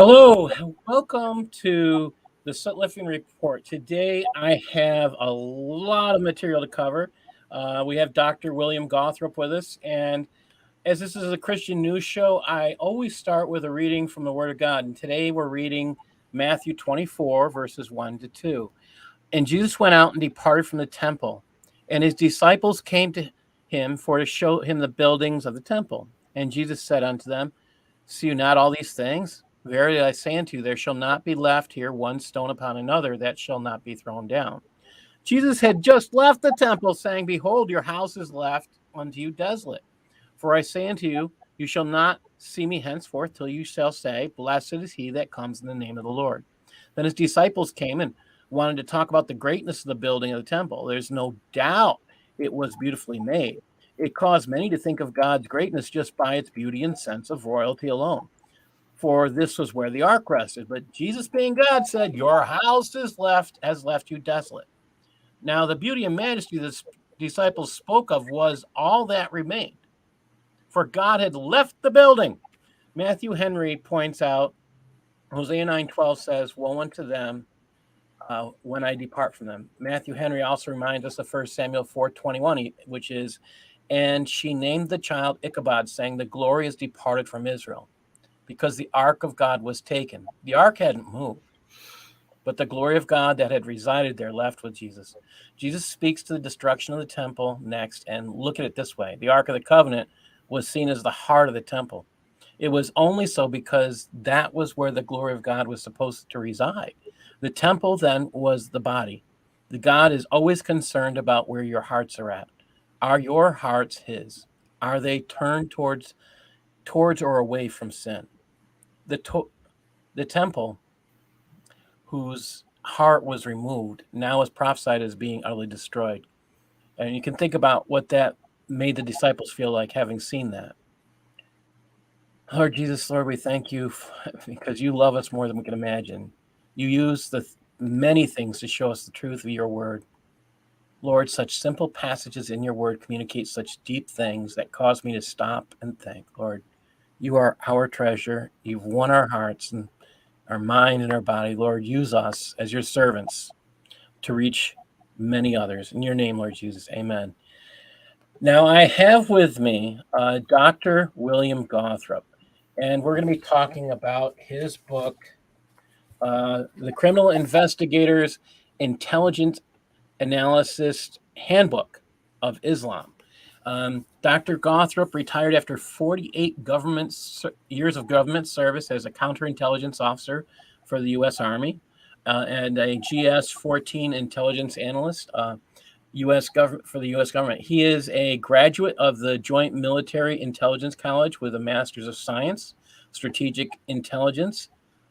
Hello, welcome to the Sutlifting Report. Today I have a lot of material to cover. We have Dr. William Gawthrop with us, and as this is a Christian news show, I always start with a reading from the Word of God. And today we're reading Matthew 24, verses 1 to 2. And Jesus went out and departed from the temple, and his disciples came to him for to show him the buildings of the temple. And Jesus said unto them, See you not all these things? Verily I say unto you, there shall not be left here one stone upon another that shall not be thrown down. Jesus had just left the temple, saying, Behold, your house is left unto you desolate. For I say unto you, you shall not see me henceforth till you shall say, Blessed is he that comes in the name of the Lord. Then his disciples came and wanted to talk about the greatness of the building of the temple. There's no doubt it was beautifully made. It caused many to think of God's greatness just by its beauty and sense of royalty alone. For this was where the ark rested. But Jesus, being God, said, Your house has left you desolate. Now the beauty and majesty the disciples spoke of was all that remained, for God had left the building. Matthew Henry points out, Hosea 9:12 says, Woe unto them when I depart from them. Matthew Henry also reminds us of 1 Samuel 4:21, which is, And she named the child Ichabod, saying, The glory is departed from Israel, because the ark of God was taken. The ark hadn't moved, but the glory of God that had resided there left with Jesus. Jesus speaks to the destruction of the temple next, and look at it this way. The Ark of the Covenant was seen as the heart of the temple. It was only so because that was where the glory of God was supposed to reside. The temple then was the body. The God is always concerned about where your hearts are at. Are your hearts his? Are they turned towards or away from sin? The temple, whose heart was removed, now is prophesied as being utterly destroyed. And you can think about what that made the disciples feel like, having seen that. Lord Jesus, Lord, we thank you because you love us more than we can imagine. You use the many things to show us the truth of your word. Lord, such simple passages in your word communicate such deep things that cause me to stop and think. Lord, you are our treasure. You've won our hearts and our mind and our body. Lord, use us as your servants to reach many others. In your name, Lord Jesus, amen. Now, I have with me Dr. William Gawthrop, and we're going to be talking about his book, The Criminal Investigator's Intelligence Analysis Handbook of Islam. Dr. Gawthrop retired after 48 years of government service as a counterintelligence officer for the U.S. Army and a GS-14 intelligence analyst for the U.S. government. He is a graduate of the Joint Military Intelligence College with a Master's of Science, Strategic Intelligence,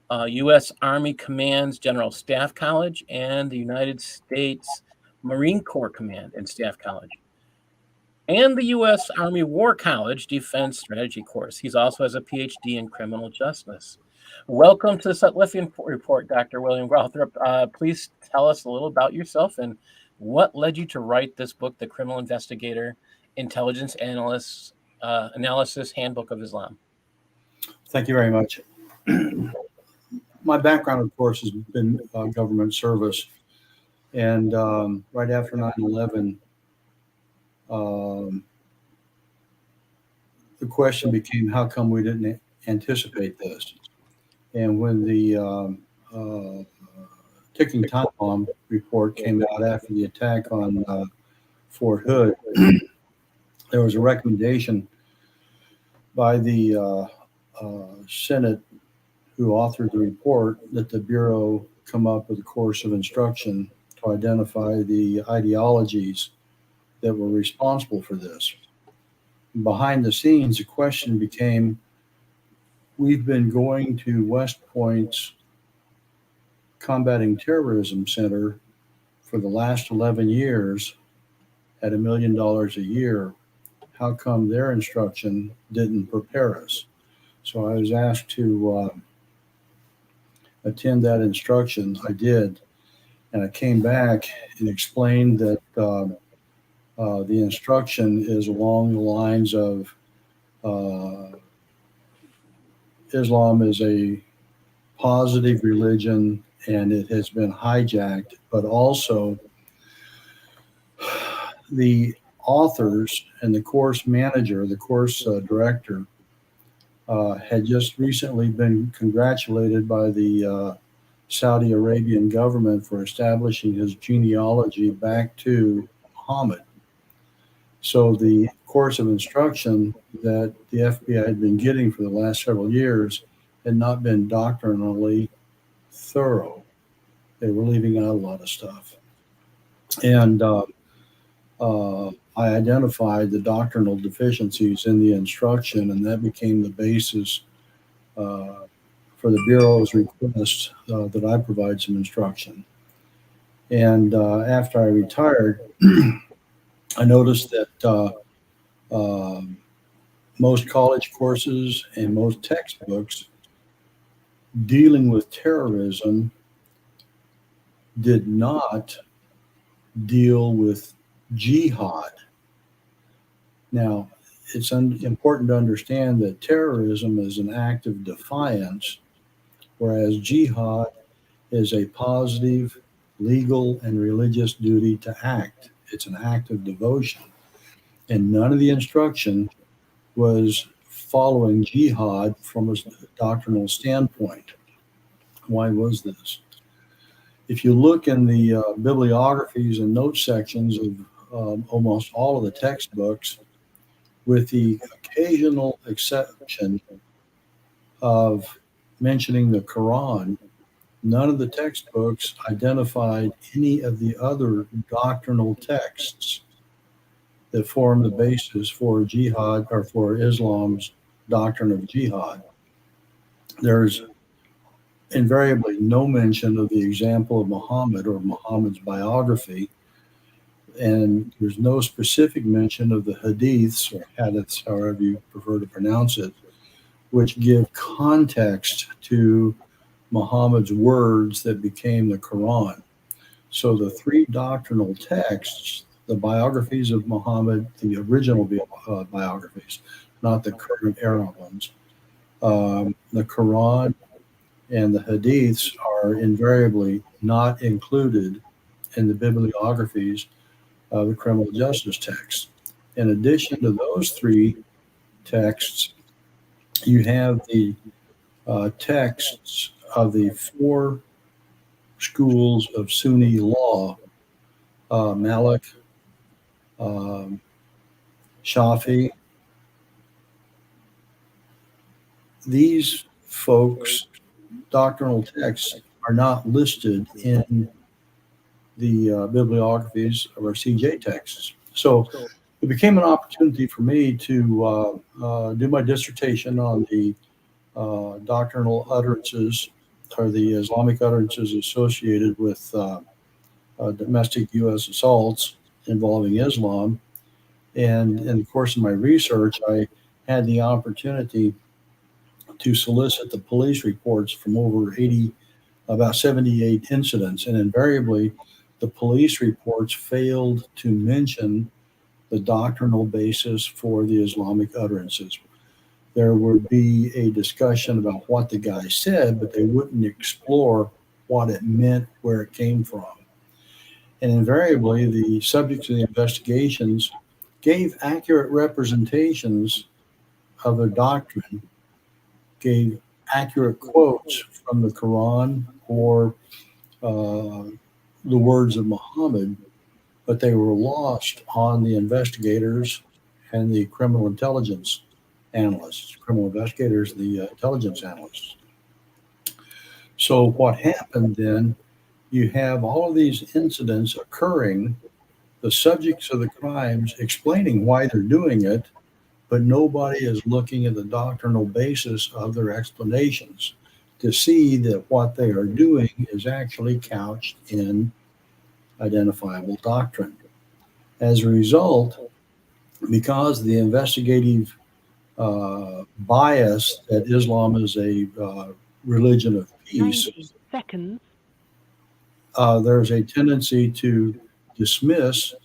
U.S. Army Command's General Staff College, and the United States Marine Corps Command and Staff College, and the U.S. Army War College Defense Strategy course. He's also has a PhD in criminal justice. Welcome to the Sutlifting Report, Dr. William Gawthrop. Please tell us a little about yourself and what led you to write this book, The Criminal Investigator Intelligence Analysis Handbook of Islam. Thank you very much. My background, of course, has been government service. And right after 9/11, the question became, how come we didn't anticipate this? And when the ticking time bomb report came out after the attack on Fort Hood, there was a recommendation by the Senate, who authored the report, that the Bureau come up with a course of instruction to identify the ideologies that were responsible for this. Behind the scenes, the question became, we've been going to West Point's Combating Terrorism Center for the last 11 years at $1 million a year. How come their instruction didn't prepare us? So I was asked to attend that instruction. I did. And I came back and explained that the instruction is along the lines of Islam is a positive religion, and it has been hijacked, but also the authors and the course manager, the course director, had just recently been congratulated by the Saudi Arabian government for establishing his genealogy back to Muhammad. So the course of instruction that the FBI had been getting for the last several years had not been doctrinally thorough. They were leaving out a lot of stuff. And I identified the doctrinal deficiencies in the instruction, and that became the basis for the Bureau's request that I provide some instruction. And after I retired, I noticed that most college courses and most textbooks dealing with terrorism did not deal with jihad. Now, it's important to understand that terrorism is an act of defiance, whereas jihad is a positive, legal, and religious duty to act. It's an act of devotion. And none of the instruction was following jihad from a doctrinal standpoint. Why was this? If you look in the bibliographies and note sections of almost all of the textbooks, with the occasional exception of mentioning the Quran, none of the textbooks identified any of the other doctrinal texts that form the basis for jihad or for Islam's doctrine of jihad. There's invariably no mention of the example of Muhammad or Muhammad's biography, and there's no specific mention of the hadiths or hadiths, however you prefer to pronounce it, which give context to Muhammad's words that became the Quran. So the three doctrinal texts, the biographies of Muhammad, the original biographies, not the current era ones, the Quran and the hadiths are invariably not included in the bibliographies of the criminal justice texts. In addition to those three texts, you have the texts of the four schools of Sunni law, Malik, Shafi. These folks' doctrinal texts are not listed in the bibliographies of our CJ texts. So it became an opportunity for me to do my dissertation on the doctrinal utterances or the Islamic utterances associated with domestic U.S. assaults involving Islam. And in the course of my research, I had the opportunity to solicit the police reports from about 78 incidents. And invariably, the police reports failed to mention the doctrinal basis for the Islamic utterances. There would be a discussion about what the guy said, but they wouldn't explore what it meant, where it came from. And invariably, the subjects of the investigations gave accurate representations of their doctrine, gave accurate quotes from the Quran or the words of Muhammad, but they were lost on the investigators and the criminal intelligence analysts, criminal investigators, the intelligence analysts. So what happened then, you have all of these incidents occurring, the subjects of the crimes explaining why they're doing it, but nobody is looking at the doctrinal basis of their explanations to see that what they are doing is actually couched in identifiable doctrine. As a result, because the investigative bias that Islam is a religion of peace, 90 seconds. There's a tendency to dismiss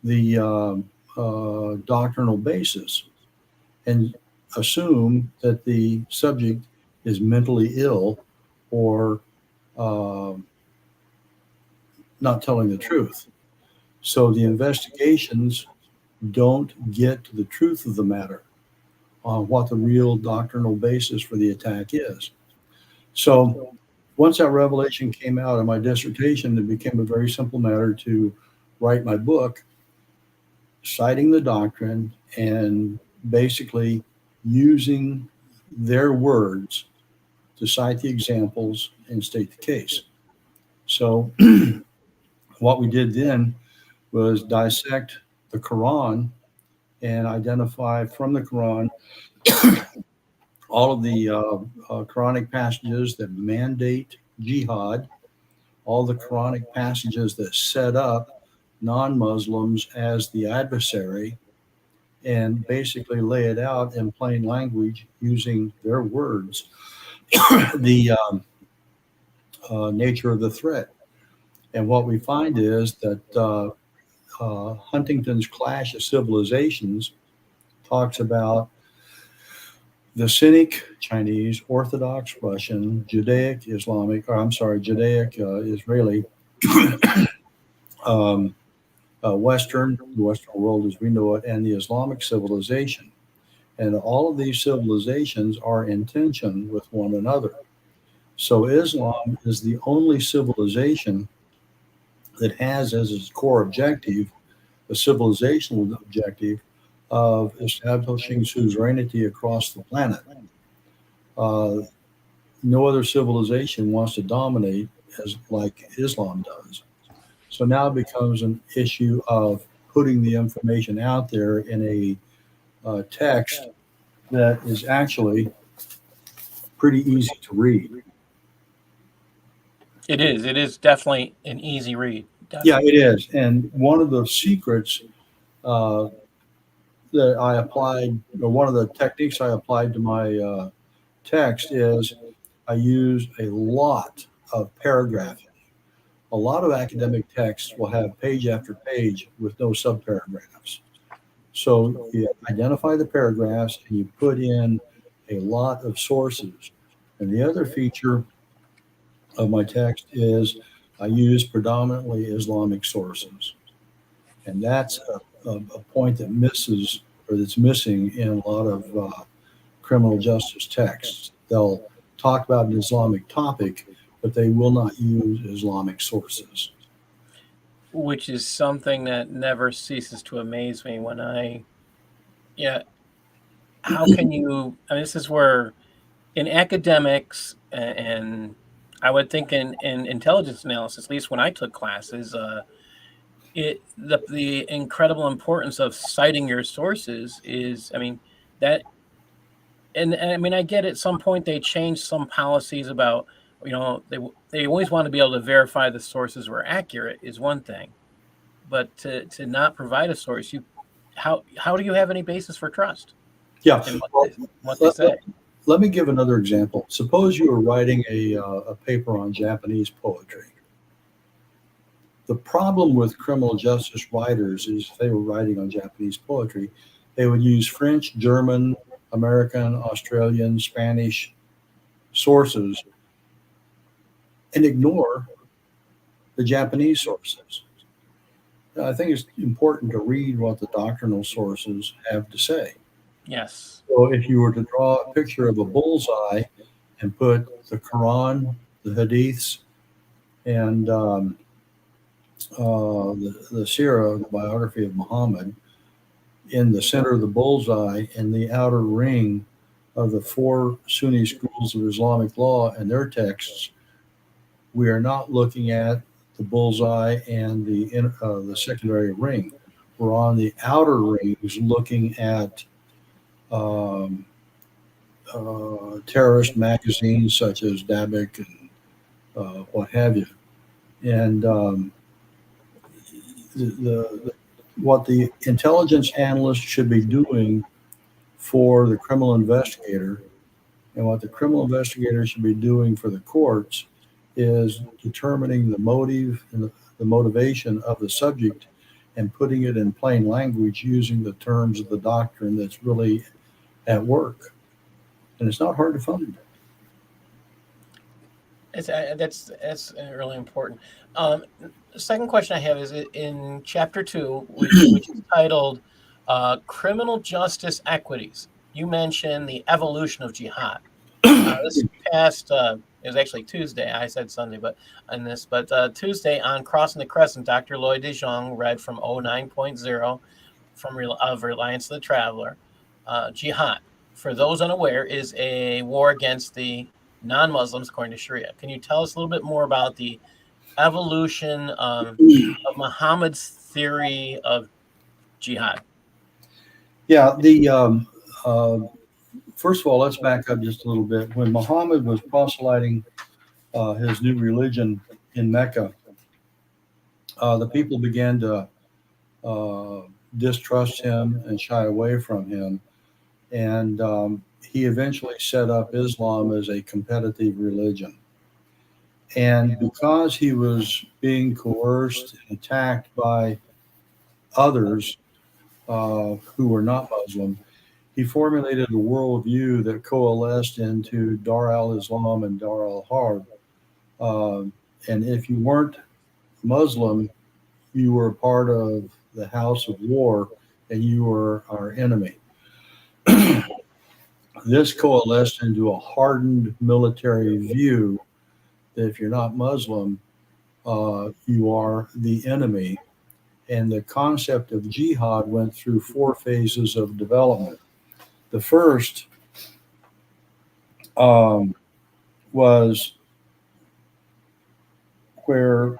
the doctrinal basis and assume that the subject is mentally ill or not telling the truth. So the investigations don't get to the truth of the matter on what the real doctrinal basis for the attack is. So once that revelation came out in my dissertation, it became a very simple matter to write my book, citing the doctrine and basically using their words to cite the examples and state the case. So what we did then was dissect the Quran and identify from the Quran all of the Quranic passages that mandate jihad, all the Quranic passages that set up non-Muslims as the adversary, and basically lay it out in plain language using their words, the nature of the threat. And what we find is that Huntington's Clash of Civilizations talks about the Cynic, Chinese, Orthodox, Russian, Judaic, Israeli, Western, the Western world as we know it, and the Islamic civilization. And all of these civilizations are in tension with one another. So Islam is the only civilization that has as its core objective, a civilizational objective of establishing suzerainty across the planet. No other civilization wants to dominate like Islam does. So now it becomes an issue of putting the information out there in a text that is actually pretty easy to read. It is. It is definitely an easy read. Definitely. Yeah, it is. And one of the secrets that I applied, or one of the techniques I applied to my text is I used a lot of paragraphing. A lot of academic texts will have page after page with no subparagraphs. So you identify the paragraphs and you put in a lot of sources. And the other feature of my text is I use predominantly Islamic sources. And that's a point that misses, or that's missing in a lot of criminal justice texts. They'll talk about an Islamic topic, but they will not use Islamic sources. Which is something that never ceases to amaze me when how can you, I mean, this is where in academics and I would think in intelligence analysis, at least when I took classes, the incredible importance of citing your sources is, I mean, that, and I mean, I get at some point they changed some policies about, they always want to be able to verify the sources were accurate is one thing, but to not provide a source, how do you have any basis for trust? Yeah. In what they say? Let me give another example. Suppose you were writing a paper on Japanese poetry. The problem with criminal justice writers is if they were writing on Japanese poetry, they would use French, German, American, Australian, Spanish sources and ignore the Japanese sources. I think it's important to read what the doctrinal sources have to say. Yes. So if you were to draw a picture of a bullseye and put the Quran, the Hadiths, and the Sirah, the biography of Muhammad, in the center of the bullseye and the outer ring of the four Sunni schools of Islamic law and their texts, we are not looking at the bullseye and the secondary ring. We're on the outer rings looking at terrorist magazines such as Dabik and what have you. And what the intelligence analyst should be doing for the criminal investigator and what the criminal investigator should be doing for the courts is determining the motive and the motivation of the subject and putting it in plain language using the terms of the doctrine that's really at work. And it's not hard to find. That's really important. The second question I have is in chapter 2, which is titled "Criminal Justice Equities." You mentioned the evolution of jihad. This past it was actually Tuesday. I said Sunday, but on this, but Tuesday on Crossing the Crescent, Dr. Lloyd DeJong read from 09.0 of Reliance of the Traveler. Jihad, for those unaware, is a war against the non-Muslims according to Sharia. Can you tell us a little bit more about the evolution of Muhammad's theory of jihad? Yeah, first of all, let's back up just a little bit. When Muhammad was proselyting his new religion in Mecca, the people began to distrust him and shy away from him. And he eventually set up Islam as a competitive religion. And because he was being coerced and attacked by others who were not Muslim, he formulated a worldview that coalesced into Dar al-Islam and Dar al-Harb. And if you weren't Muslim, you were part of the house of war and you were our enemy. This coalesced into a hardened military view that if you're not Muslim, you are the enemy. And the concept of jihad went through 4 phases of development. The first was where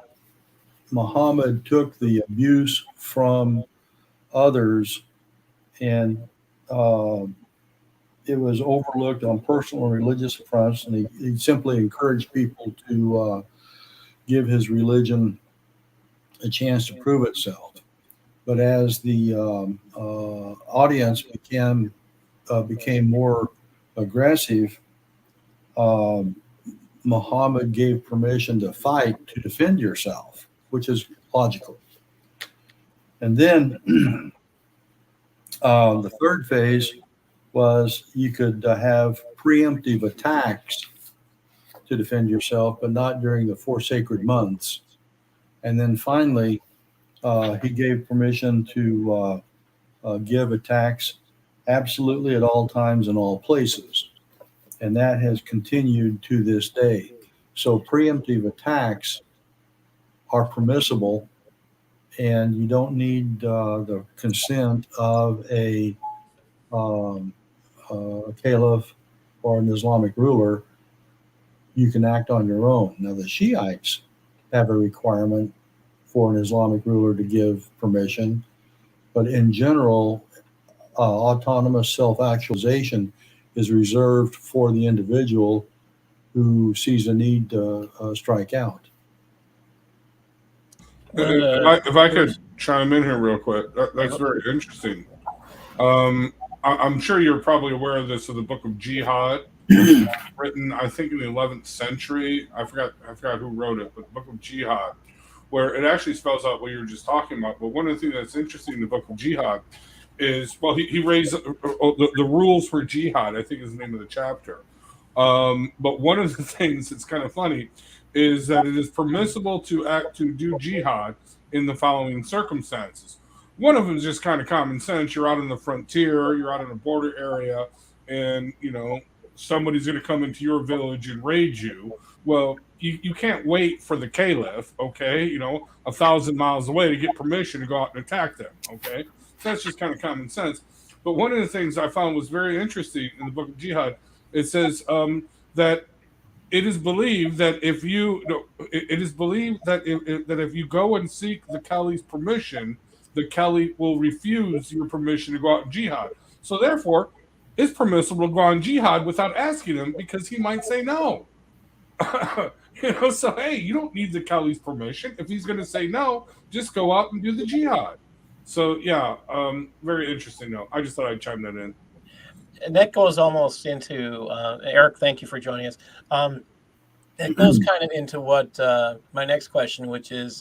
Muhammad took the abuse from others and it was overlooked on personal and religious fronts, and he simply encouraged people to give his religion a chance to prove itself. But as the audience became more aggressive, Muhammad gave permission to fight to defend yourself, which is logical. And then the third phase was you could have preemptive attacks to defend yourself, but not during the 4 sacred months. And then finally, he gave permission to give attacks absolutely at all times and all places. And that has continued to this day. So preemptive attacks are permissible, and you don't need the consent of a caliph or an Islamic ruler. You can act on your own. Now, the Shiites have a requirement for an Islamic ruler to give permission, but in general, autonomous self-actualization is reserved for the individual who sees a need to strike out. If I could chime in here real quick, that's very interesting. I'm sure you're probably aware of this, of the Book of Jihad, written, I think, in the 11th century. I forgot who wrote it, but the Book of Jihad, where it actually spells out what you were just talking about. But one of the things that's interesting in the Book of Jihad is, well, he raised the rules for jihad, I think is the name of the chapter. But one of the things that's kind of funny is that it is permissible to do jihad in the following circumstances. One of them is just kind of common sense. You're out on the frontier, you're out in a border area, and somebody's going to come into your village and raid you. Well, you can't wait for the caliph, okay, 1,000 miles away to get permission to go out and attack them, okay? So that's just kind of common sense. But one of the things I found was very interesting in the Book of Jihad, it says that it is believed that if you go and seek the caliph's permission, the caliph will refuse your permission to go out and jihad. So therefore, it's permissible to go on jihad without asking him, because he might say no. So hey, you don't need the caliph's permission. If he's going to say no, just go out and do the jihad. So yeah, very interesting. No, I just thought I'd chime that in. And that goes almost into Eric. Thank you for joining us. It goes kind of into what my next question, which is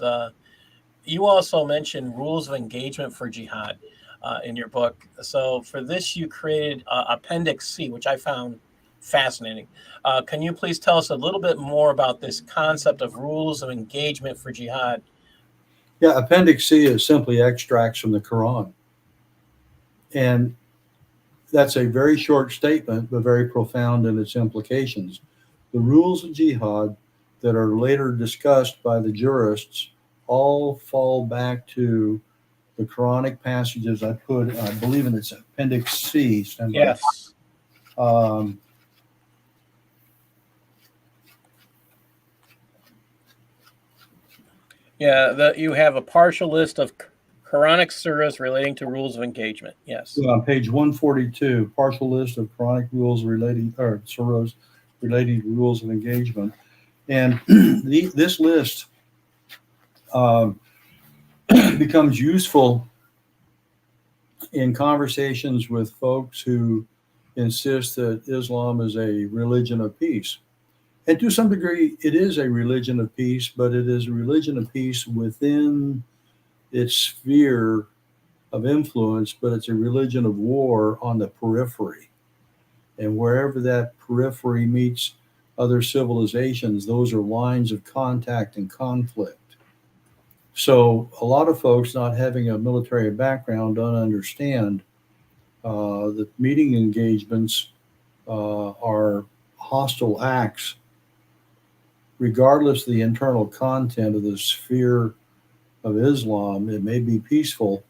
you also mentioned rules of engagement for jihad in your book. So for this, you created Appendix C, which I found fascinating. Can you please tell us a little bit more about this concept of rules of engagement for jihad? Yeah, Appendix C is simply extracts from the Quran. And that's a very short statement, but very profound in its implications. The rules of jihad that are later discussed by the jurists all fall back to the Quranic passages I believe in its Appendix C. Yes. Yeah, you have a partial list of Quranic surahs relating to rules of engagement. Yes. On page 142, partial list of Quranic rules relating, or surahs relating to rules of engagement. And this list becomes useful in conversations with folks who insist that Islam is a religion of peace. And to some degree, it is a religion of peace, but it is a religion of peace within its sphere of influence, but it's a religion of war on the periphery. And wherever that periphery meets other civilizations, those are lines of contact and conflict. So a lot of folks not having a military background don't understand that meeting engagements are hostile acts, regardless of the internal content of the sphere of Islam. It may be peaceful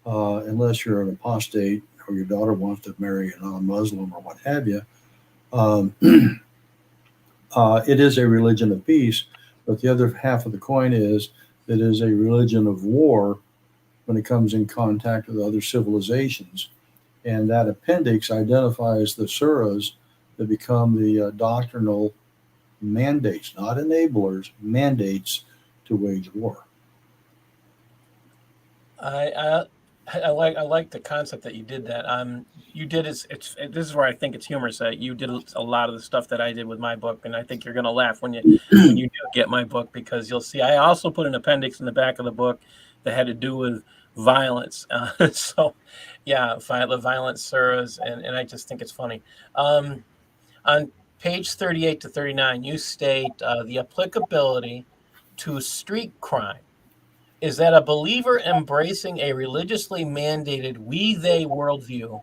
unless you're an apostate or your daughter wants to marry a non-Muslim or what have you. It is a religion of peace, but the other half of the coin is it is a religion of war when it comes in contact with other civilizations. And that appendix identifies the surahs that become the doctrinal mandates, not enablers, mandates to wage war. I like the concept that you did that. You did this is where I think it's humorous that you did a lot of the stuff that I did with my book, and I think you're going to laugh when you do get my book, because you'll see I also put an appendix in the back of the book that had to do with violence. So, yeah, the violent surahs, and I just think it's funny. On page 38 to 39, you state the applicability to street crime is that a believer embracing a religiously mandated we-they worldview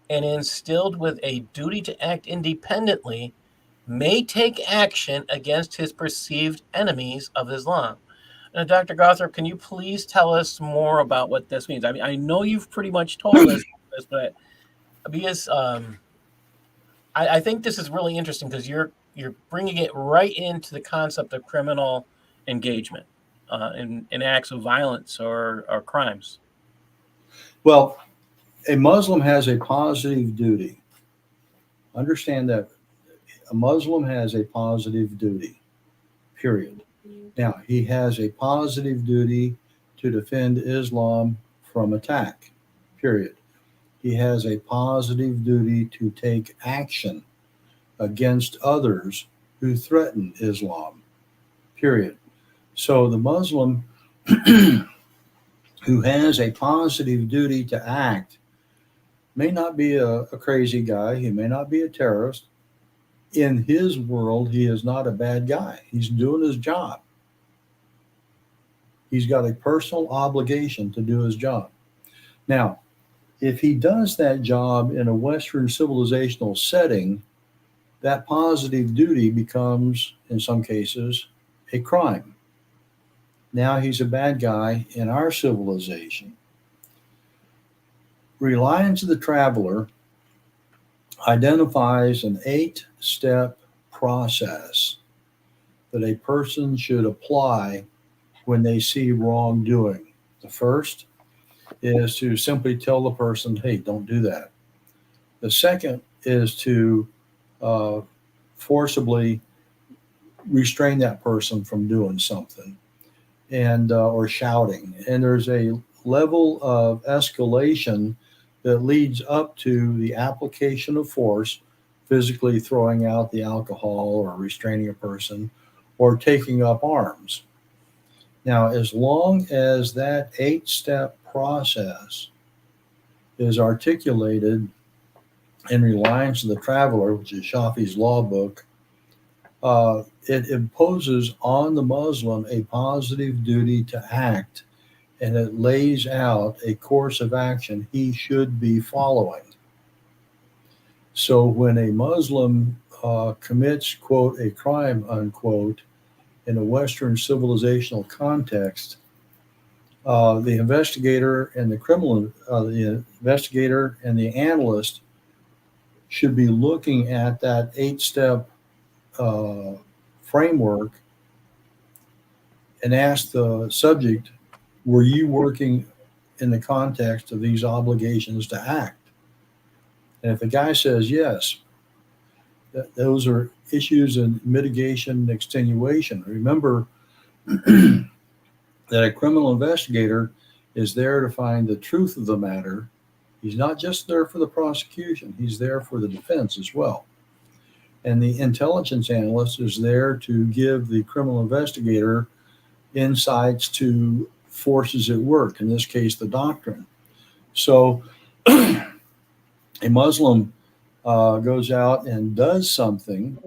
and instilled with a duty to act independently may take action against his perceived enemies of Islam. Now, Dr. Gawthrop, can you please tell us more about what this means? I mean, I know you've pretty much told us this, but because I think this is really interesting because you're bringing it right into the concept of criminal engagement. In acts of violence or crimes. Well, a Muslim has a positive duty. Understand that a Muslim has a positive duty, period. Now, he has a positive duty to defend Islam from attack, period. He has a positive duty to take action against others who threaten Islam, period. So the Muslim who has a positive duty to act may not be a crazy guy. He may not be a terrorist. In his world, he is not a bad guy. He's doing his job. He's got a personal obligation to do his job. Now, if he does that job in a Western civilizational setting, that positive duty becomes, in some cases, a crime. Now he's a bad guy in our civilization. Reliance of the Traveler identifies an 8-step process that a person should apply when they see wrongdoing. The first is to simply tell the person, hey, don't do that. The second is to forcibly restrain that person from doing something, and or shouting. And there's a level of escalation that leads up to the application of force, physically throwing out the alcohol or restraining a person or taking up arms. Now, as long as that 8-step process is articulated in Reliance of the Traveler, which is Shafi's law book, it imposes on the Muslim a positive duty to act, and it lays out a course of action he should be following. So when a Muslim commits, quote, a crime, unquote, in a Western civilizational context, the investigator and the analyst should be looking at that 8-step framework and ask the subject, were you working in the context of these obligations to act? And if the guy says yes, those are issues in mitigation and extenuation. Remember that a criminal investigator is there to find the truth of the matter. He's not just there for the prosecution, he's there for the defense as well. And the intelligence analyst is there to give the criminal investigator insights to forces at work, in this case, the doctrine. So a Muslim goes out and does something,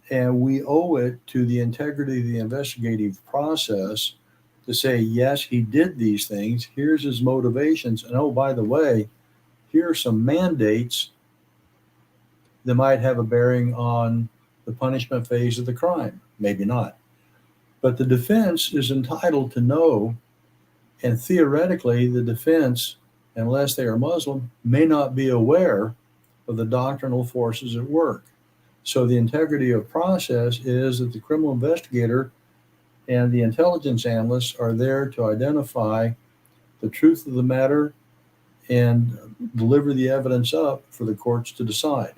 and we owe it to the integrity of the investigative process to say, yes, he did these things. Here's his motivations. And oh, by the way, here are some mandates that might have a bearing on the punishment phase of the crime. Maybe not. But the defense is entitled to know, and theoretically, the defense, unless they are Muslim, may not be aware of the doctrinal forces at work. So the integrity of process is that the criminal investigator and the intelligence analysts are there to identify the truth of the matter and deliver the evidence up for the courts to decide.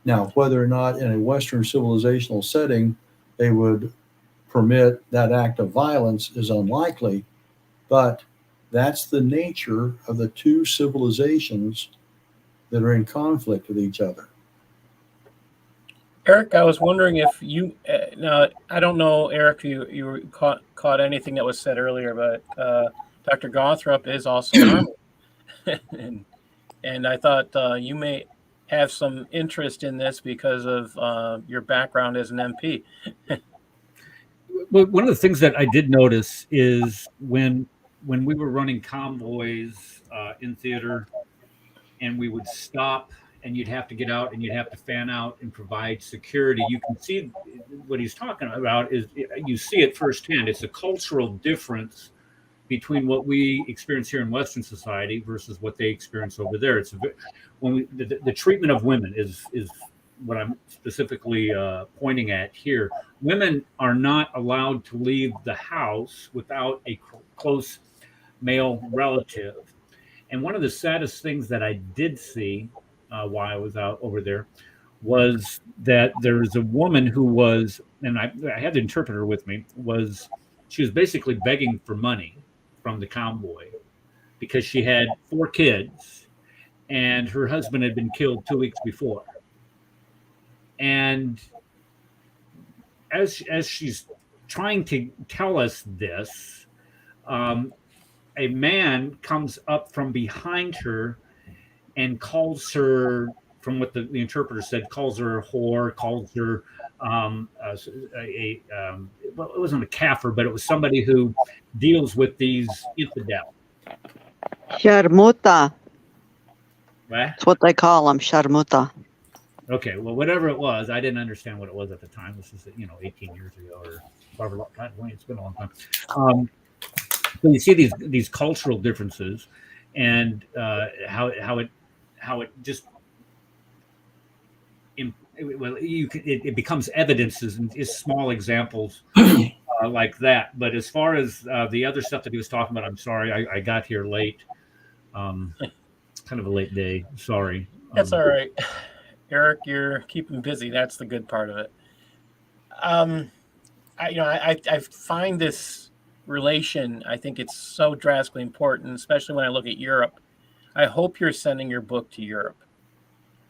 Now, whether or not in a Western civilizational setting they would permit that act of violence is unlikely, but that's the nature of the two civilizations that are in conflict with each other. Eric, I was wondering if you now I don't know, Eric, you caught anything that was said earlier, but Dr. Gawthrop is also an Army, and I thought you may have some interest in this because of your background as an MP. Well, one of the things that I did notice is when we were running convoys in theater, and we would stop, and you'd have to get out, and you'd have to fan out and provide security. You can see what he's talking about is you see it firsthand. It's a cultural difference between what we experience here in Western society versus what they experience over there. It's the treatment of women is what I'm specifically pointing at here. Women are not allowed to leave the house without a close male relative. And one of the saddest things that I did see while I was out over there was that there was a woman who was, and I had the interpreter with me, she was basically begging for money from the convoy because she had 4 kids and her husband had been killed 2 weeks before. And as she's trying to tell us this, a man comes up from behind her and calls her, from what the interpreter said, calls her a whore, calls her well, it wasn't a kafir, but it was somebody who deals with these infidels. Sharmuta. What? That's what they call them, sharmuta. Okay, well, whatever it was, I didn't understand what it was at the time. This is 18 years ago or however long. God, it's been a long time. So you see these cultural differences, and how it just it becomes evidences and is small examples like that. But as far as the other stuff that he was talking about, I'm sorry, I got here late. Kind of a late day. Sorry. That's all right, Eric. You're keeping busy. That's the good part of it. I find this relation, I think it's so drastically important, especially when I look at Europe. I hope you're sending your book to Europe.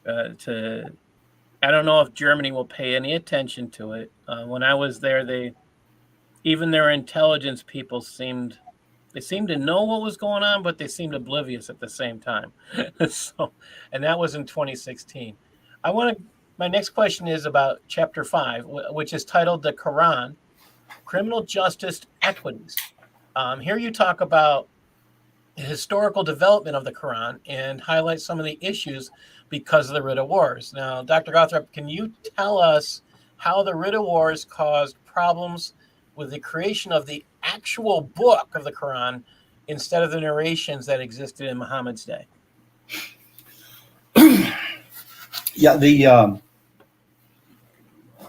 I don't know if Germany will pay any attention to it. When I was there, even their intelligence people seemed They seemed to know what was going on, but they seemed oblivious at the same time. So, and that was in 2016. My next question is about chapter 5, which is titled The Quran, Criminal Justice Equities. Here you talk about the historical development of the Quran and highlight some of the issues because of the Ridda Wars. Now, Dr. Gawthrop, can you tell us how the Ridda Wars caused problems with the creation of the actual book of the Quran instead of the narrations that existed in Muhammad's day? Yeah, a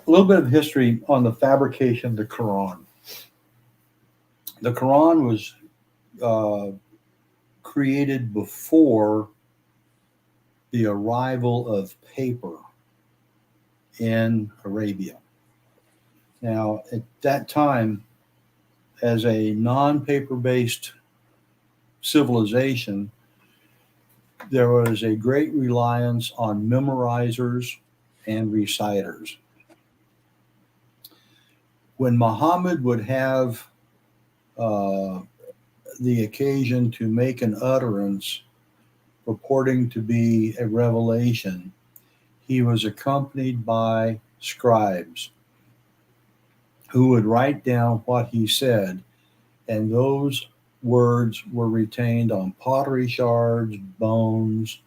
little bit of history on the fabrication of the Quran. The Quran was created before the arrival of paper in Arabia. Now, at that time, as a non-paper-based civilization, there was a great reliance on memorizers and reciters. When Muhammad would have the occasion to make an utterance purporting to be a revelation, he was accompanied by scribes who would write down what he said, and those words were retained on pottery shards, bones,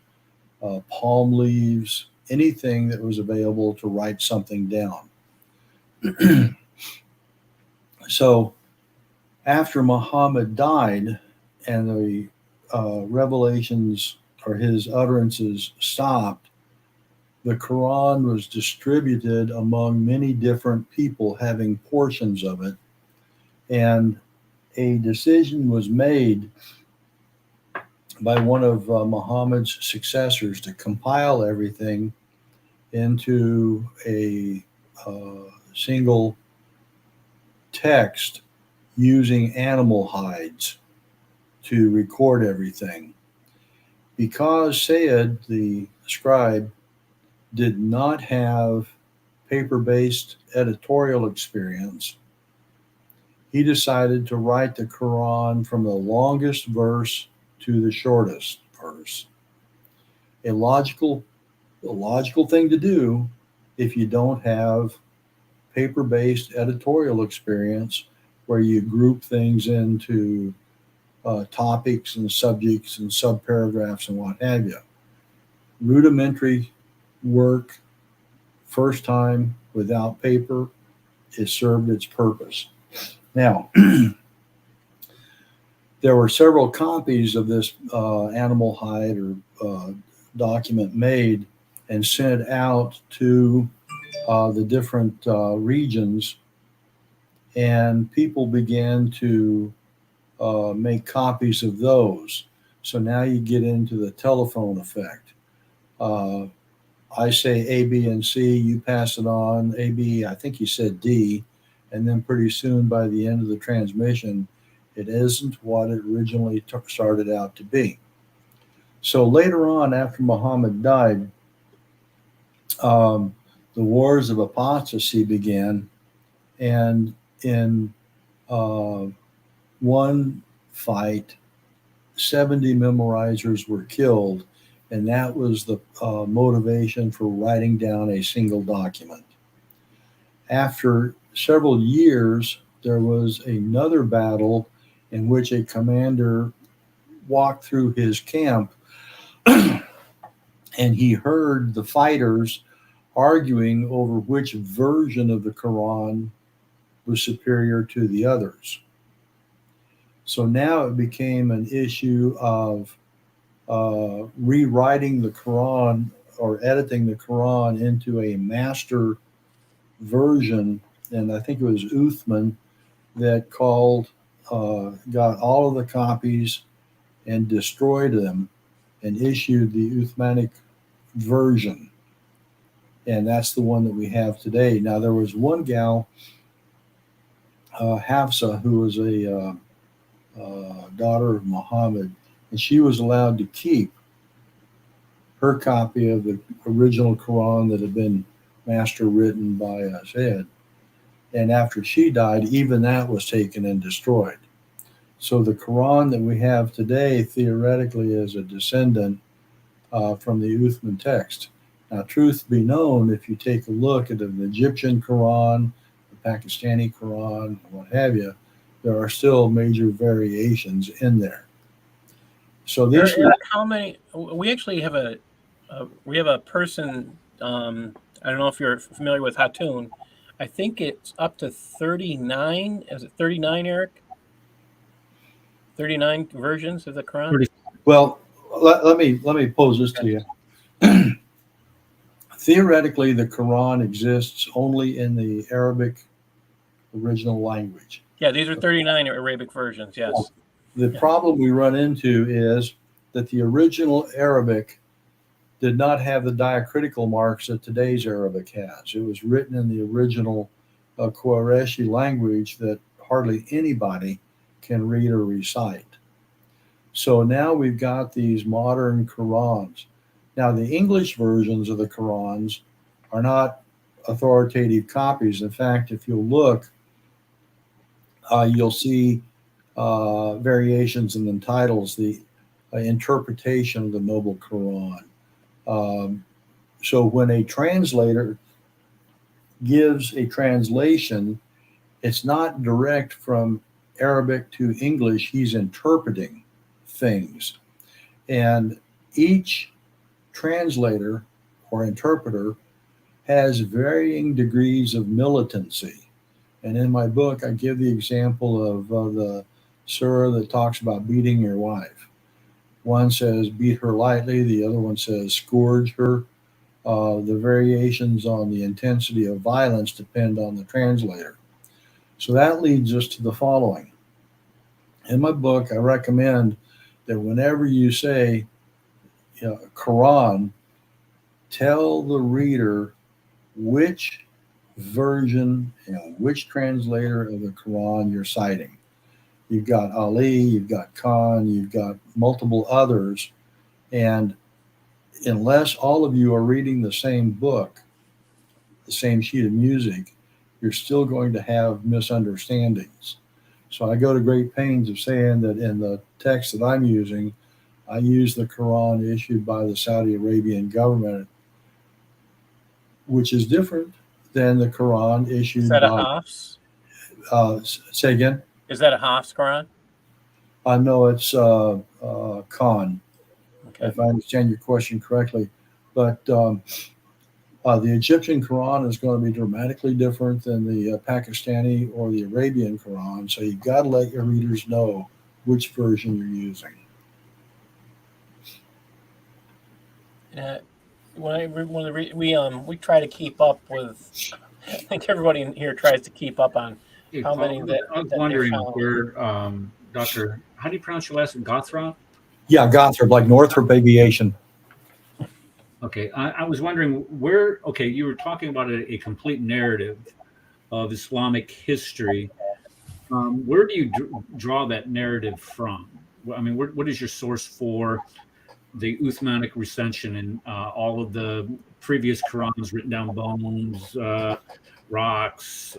palm leaves, anything that was available to write something down. So after Muhammad died and the revelations or his utterances stopped, the Quran was distributed among many different people having portions of it, and a decision was made by one of Muhammad's successors to compile everything into a single text using animal hides to record everything. Because Sayyid, the scribe, did not have paper-based editorial experience, he decided to write the Quran from the longest verse to the shortest verse. A logical thing to do if you don't have paper-based editorial experience where you group things into topics and subjects and subparagraphs and what have you. Rudimentary work, first time without paper, it served its purpose. Now, there were several copies of this animal hide or document made and sent out to the different regions, and people began to make copies of those. So now you get into the telephone effect. I say A, B, and C, you pass it on. A, B, I think you said D, and then pretty soon by the end of the transmission, it isn't what it originally started out to be. So later on, after Muhammad died, the wars of apostasy began, and in one fight, 70 memorizers were killed, and that was the motivation for writing down a single document. After several years, there was another battle in which a commander walked through his camp and he heard the fighters arguing over which version of the Quran was superior to the others. So now it became an issue of rewriting the Quran or editing the Quran into a master version. And I think it was Uthman that got all of the copies and destroyed them and issued the Uthmanic version. And that's the one that we have today. Now, there was one gal, Hafsa, who was a daughter of Muhammad, and she was allowed to keep her copy of the original Quran that had been master written by Sayyid. And after she died, even that was taken and destroyed. So the Quran that we have today theoretically is a descendant from the Uthman text. Now, truth be known, if you take a look at an Egyptian Quran, the Pakistani Quran, what have you, there are still major variations in there. So these Eric, how many? We actually have a person. I don't know if you're familiar with Hatun. I think it's up to 39. Is it 39, Eric? 39 versions of the Quran. well, let me pose this to you. Theoretically, the Quran exists only in the Arabic original language. Yeah, these are 39 Arabic versions. Yes. The problem we run into is that the original Arabic did not have the diacritical marks that today's Arabic has. It was written in the original Qurayshi language that hardly anybody can read or recite. So now we've got these modern Qurans. Now, the English versions of the Qurans are not authoritative copies. In fact, if you'll look, you'll see variations in the titles, the interpretation of the Noble Quran. So when a translator gives a translation, it's not direct from Arabic to English. He's interpreting things. And each translator or interpreter has varying degrees of militancy. And in my book, I give the example of the surah that talks about beating your wife. One says beat her lightly, the other one says scourge her. The variations on the intensity of violence depend on the translator. So that leads us to the following. In my book, I recommend that whenever you say Quran, tell the reader which version, which translator of the Quran you're citing. You've got Ali, you've got Khan, you've got multiple others. And unless all of you are reading the same book, the same sheet of music, you're still going to have misunderstandings. So I go to great pains of saying that in the text that I'm using, I use the Quran issued by the Saudi Arabian government, which is different than the Quran issued Is that a by. Hafs? Say again? Is that a Hafs Quran? I know it's Khan, Okay. if I understand your question correctly. But the Egyptian Quran is going to be dramatically different than the Pakistani or the Arabian Quran. So you've got to let your readers know which version you're using. We try to keep up with. I think everybody in here tries to keep up on how many that. I was wondering where Dr. How do you pronounce your last name? Gawthrop? Yeah, Gawthrop, like Northrop Aviation. Okay, I was wondering where. Okay, you were talking about a complete narrative of Islamic history. Where do you draw that narrative from? I mean, what is your source for the Uthmanic recension and all of the previous Qurans, written down bones, rocks,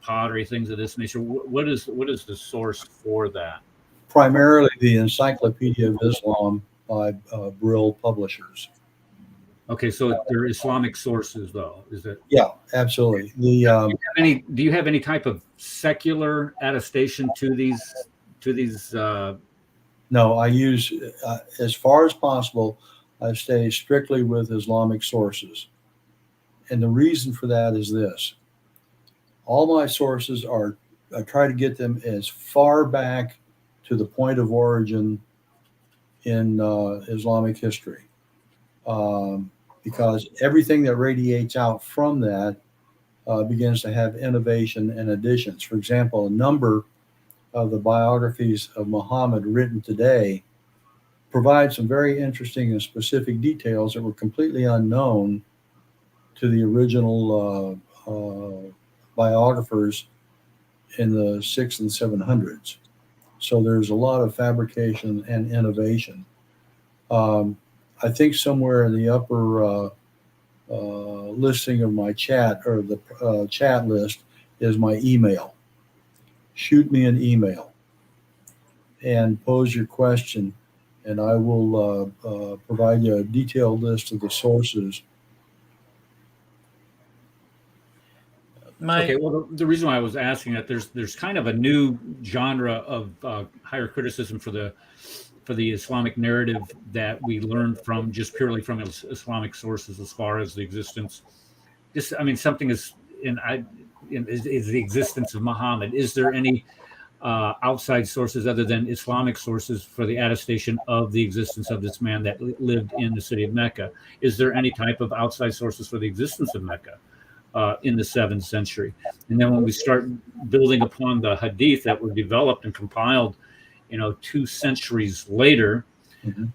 pottery, things of this nature? What is the source for that? Primarily the Encyclopedia of Islam by Brill Publishers. Okay, so they're Islamic sources, though. Is it? Yeah, absolutely. Do you have any type of secular attestation to these? No, I use, as far as possible, I stay strictly with Islamic sources. And the reason for that is this. All my sources I try to get them as far back to the point of origin in Islamic history. Because everything that radiates out from that begins to have innovation and additions. For example, a number of the biographies of Muhammad written today provide some very interesting and specific details that were completely unknown to the original biographers in the 600s and 700s. So there's a lot of fabrication and innovation. I think somewhere in the upper listing of my chat, or the chat list, is my email. Shoot me an email. and pose your question, and I will provide you a detailed list of the sources. Okay, well, the reason why I was asking that there's kind of a new genre of higher criticism for the Islamic narrative that we learn from just purely from Islamic sources as far as the existence. Just, I mean, something is is the existence of Muhammad. Is there any outside sources other than Islamic sources for the attestation of the existence of this man that lived in the city of Mecca? Is there any type of outside sources for the existence of Mecca in the 7th century? And then when we start building upon the hadith that were developed and compiled, 2 centuries later,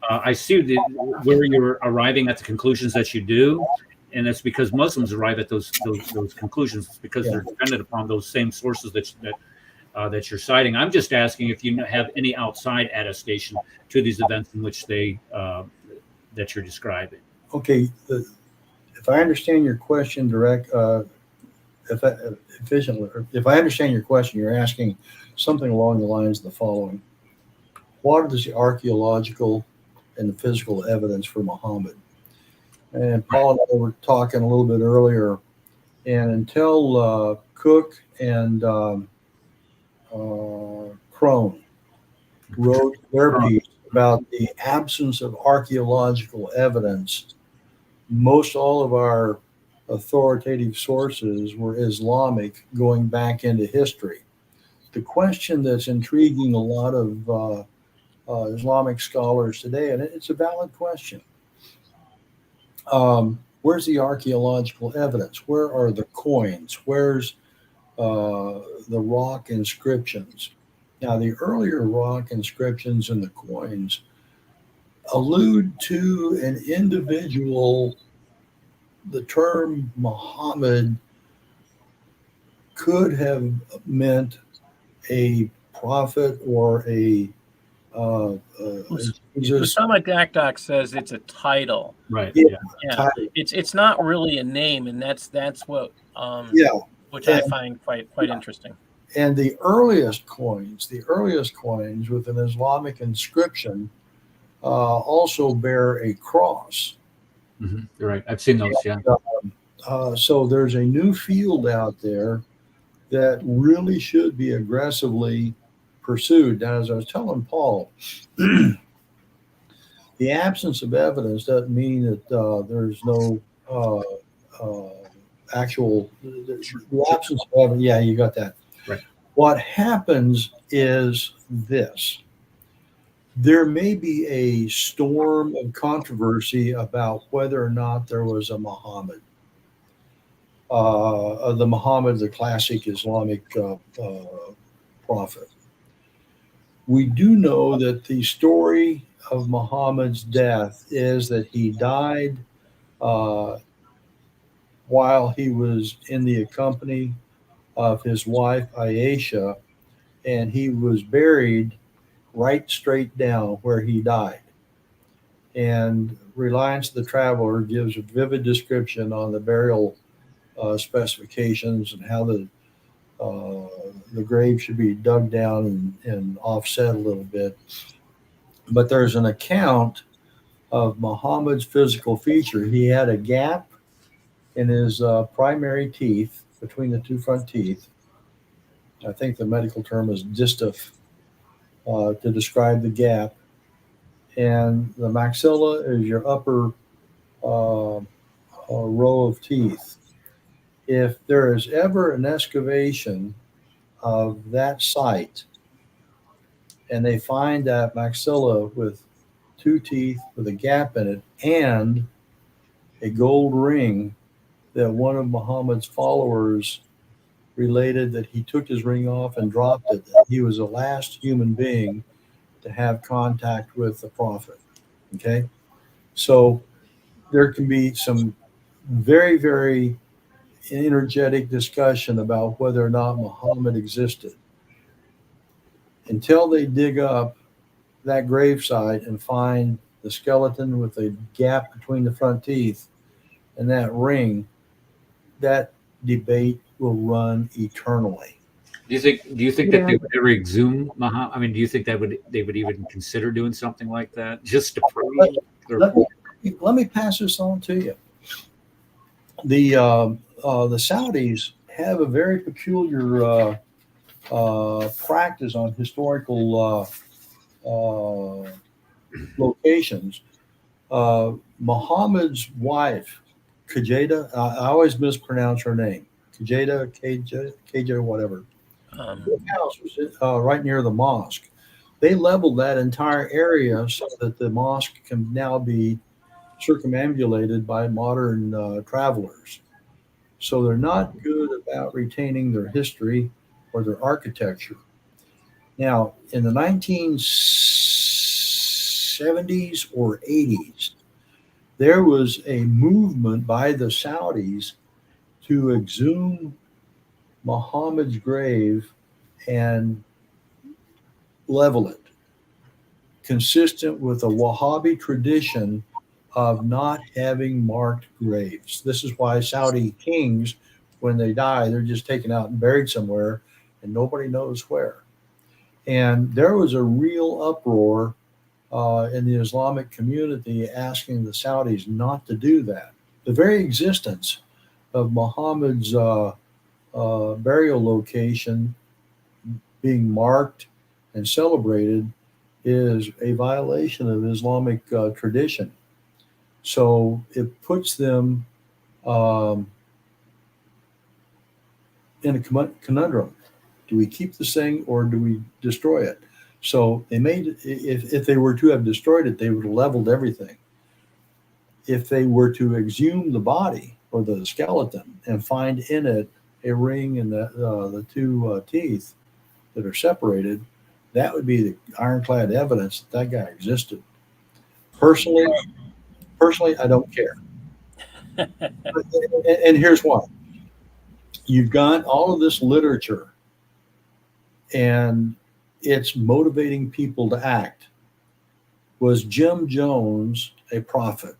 I see where you're arriving at the conclusions that you do. And that's because Muslims arrive at those conclusions because they're dependent upon those same sources that you're citing. I'm just asking if you have any outside attestation to these events in which that you're describing. Okay, if I understand your question if I understand your question, you're asking something along the lines of the following: what is the archaeological and the physical evidence for Muhammad? And Paul and I were talking a little bit earlier, and until Cook and Crone wrote their piece about the absence of archaeological evidence, most all of our authoritative sources were Islamic, going back into history. The question that's intriguing a lot of Islamic scholars today, and it's a valid question, where's the archaeological evidence? Where are the coins? Where's the rock inscriptions? Now, the earlier rock inscriptions and the coins allude to an individual. The term Muhammad could have meant a prophet or a Usama Dakdak says it's a title, right? Yeah. Yeah. It's not really a name, and that's what which I find quite interesting. And the earliest coins with an Islamic inscription also bear a cross. Mm-hmm. You're right. I've seen those. Yeah. So there's a new field out there that really should be aggressively pursued. Now, as I was telling Paul, the absence of evidence doesn't mean that there's no actual the absence of evidence. Yeah, you got that. Right. What happens is this: there may be a storm of controversy about whether or not there was a Muhammad. The Muhammad, the classic Islamic prophet. We do know that the story of Muhammad's death is that he died while he was in the company of his wife Aisha, and he was buried right straight down where he died. And Reliance the Traveler gives a vivid description on the burial specifications and how the grave should be dug down and offset a little bit. But there's an account of Muhammad's physical feature. He had a gap in his primary teeth, between the 2 front teeth. I think the medical term is distaff to describe the gap. And the maxilla is your upper row of teeth. If there is ever an excavation of that site and they find that maxilla with 2 teeth with a gap in it and a gold ring, that one of Muhammad's followers related that he took his ring off and dropped it. He was the last human being to have contact with the prophet. Okay, so there can be some very, very energetic discussion about whether or not Muhammad existed. Until they dig up that gravesite and find the skeleton with a gap between the front teeth and that ring, that debate will run eternally. Do you think that Yeah. they would ever exhume Muhammad? I mean, do you think they would even consider doing something like that just to prove their Let, point? let me pass this on to you. The Saudis have a very peculiar practice on historical locations. Muhammad's wife, Kajeda, I always mispronounce her name, Kajeda, whatever. Her house was right near the mosque. They leveled that entire area so that the mosque can now be circumambulated by modern travelers. So they're not good about retaining their history or their architecture. Now, in the 1970s or 80s, there was a movement by the Saudis to exhume Muhammad's grave and level it, consistent with a Wahhabi tradition of not having marked graves. This is why Saudi kings, when they die, they're just taken out and buried somewhere, and nobody knows where. And there was a real uproar in the Islamic community asking the Saudis not to do that. The very existence of Muhammad's burial location being marked and celebrated is a violation of Islamic tradition. So it puts them in a conundrum. Do we keep this thing or do we destroy it? So they made, if they were to have destroyed it, they would have leveled everything. If they were to exhume the body or the skeleton and find in it a ring and the two teeth that are separated, that would be the ironclad evidence that that guy existed. Personally, I don't care. And here's why. You've got all of this literature and it's motivating people to act. Was Jim Jones a prophet?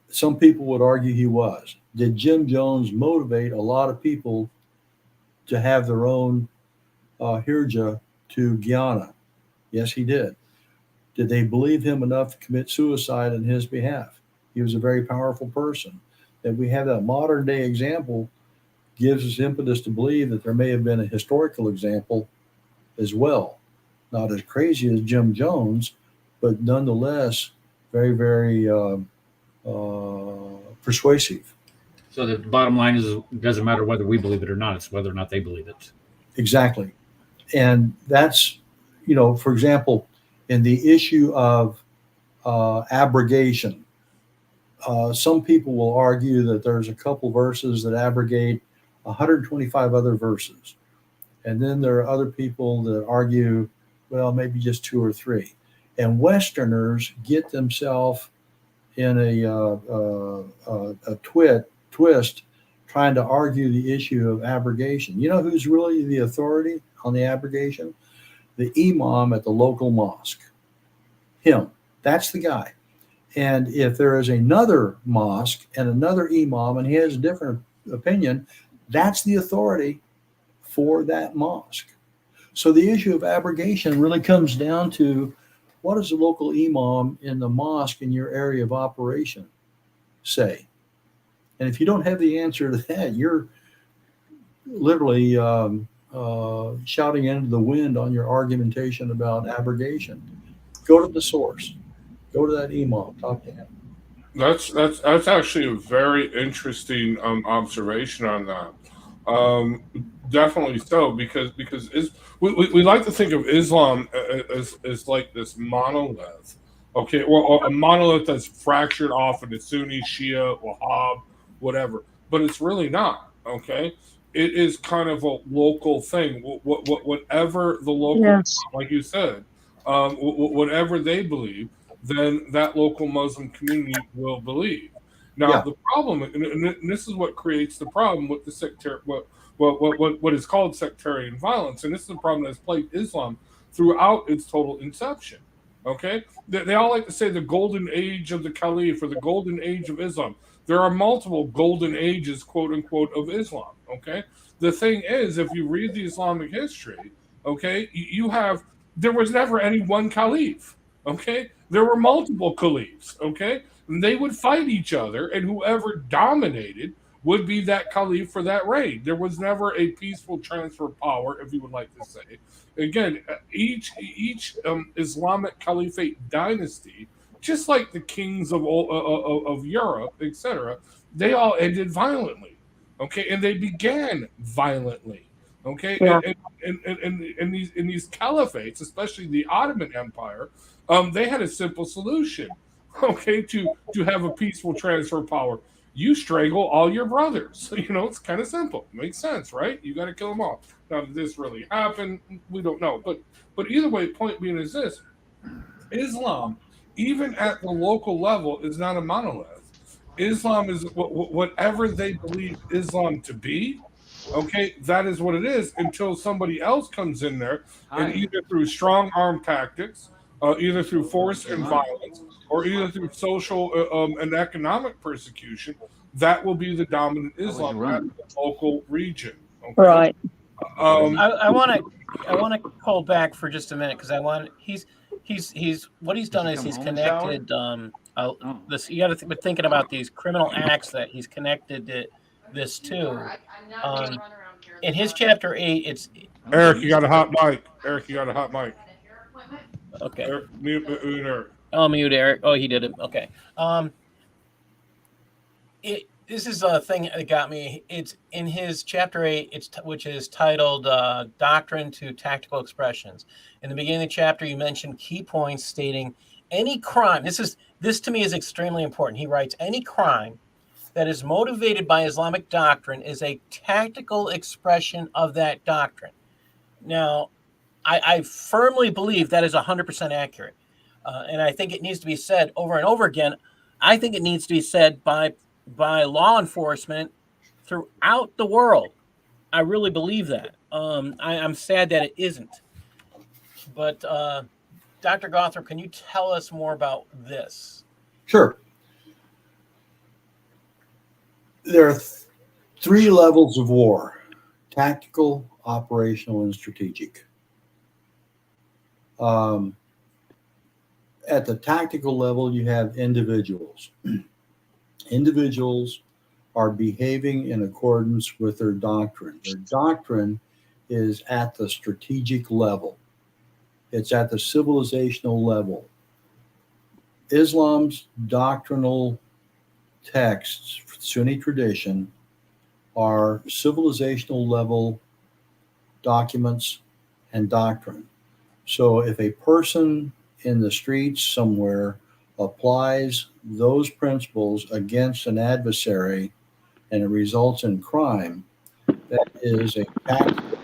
Some people would argue he was. Did Jim Jones motivate a lot of people to have their own Hirja to Guyana? Yes, he did. Did they believe him enough to commit suicide on his behalf? He was a very powerful person. That we have that modern day example gives us impetus to believe that there may have been a historical example as well. Not as crazy as Jim Jones, but nonetheless very, very persuasive. So the bottom line is, it doesn't matter whether we believe it or not; it's whether or not they believe it. Exactly, and that's, for example, in the issue of abrogation, some people will argue that there's a couple verses that abrogate 125 other verses. And then there are other people that argue, well, maybe just two or three. And Westerners get themselves in a twist trying to argue the issue of abrogation. You know who's really the authority on the abrogation? The imam at the local mosque. Him. That's the guy. And if there is another mosque and another imam and he has a different opinion, that's the authority for that mosque. So the issue of abrogation really comes down to, what does the local imam in the mosque in your area of operation say? And if you don't have the answer to that, you're literally shouting into the wind on your argumentation about abrogation. Go to the source. Go to that imam. Talk to him. That's actually a very interesting observation on that. Definitely so, because we like to think of Islam as like this monolith. Okay, well, a monolith that's fractured off into Sunni, Shia, Wahhab, whatever. But it's really not. Okay, it is kind of a local thing. Whatever the local, Yes. like you said, whatever they believe, then that local Muslim community will believe. Now, Yeah. the problem, and this is what creates the problem with the what is called sectarian violence, and this is the problem that's plagued Islam throughout its total inception. Okay, they all like to say the golden age of the Caliph or the golden age of Islam. There are multiple golden ages, quote unquote, of Islam. Okay, the thing is, if you read the Islamic history, okay, you have there was never any one Caliph. Okay, there were multiple caliphs. Okay, and they would fight each other, and whoever dominated would be that caliph for that reign. There was never a peaceful transfer of power, if you would like to say. Again, each Islamic caliphate dynasty, just like the kings of Europe, etc., they all ended violently. Okay, and they began violently. Okay, Yeah. and these caliphates, especially the Ottoman Empire, they had a simple solution. Okay, to have a peaceful transfer of power, you strangle all your brothers. It's kind of simple. Makes sense, right? You got to kill them all. Now, did this really happen? We don't know. But either way, point being is this: Islam, even at the local level, is not a monolith. Islam is whatever they believe Islam to be. Okay, that is what it is until somebody else comes in there and either through strong arm tactics, either through force and violence, or either through social and economic persecution, that will be the dominant Islam at the local region. Okay? Right. I want to call back for just a minute because he's what he's done is he's connected this. You got to be thinking about these criminal acts that he's connected this to. In his chapter 8, it's Eric. You got a hot mic. Eric, you got a hot mic. Okay. Eric, mute Eric. I'll mute Eric. Oh, he did it. Okay. This is a thing that got me. It's in his chapter 8, which is titled Doctrine to Tactical Expressions. In the beginning of the chapter, you mentioned key points stating any crime. This to me is extremely important. He writes, any crime that is motivated by Islamic doctrine is a tactical expression of that doctrine. Now, I firmly believe that is 100% accurate. And I think it needs to be said over and over again. I think it needs to be said by law enforcement throughout the world. I really believe that. I'm sad that it isn't. But Dr. Gawthrop, can you tell us more about this? Sure. There are three levels of war: tactical, operational, and strategic. At the tactical level, you have individuals. Individuals are behaving in accordance with their doctrine. Their doctrine is at the strategic level. It's at the civilizational level. Islam's doctrinal texts, Sunni tradition, are civilizational level documents and doctrine. So if a person in the streets somewhere applies those principles against an adversary and it results in crime, that is a tactical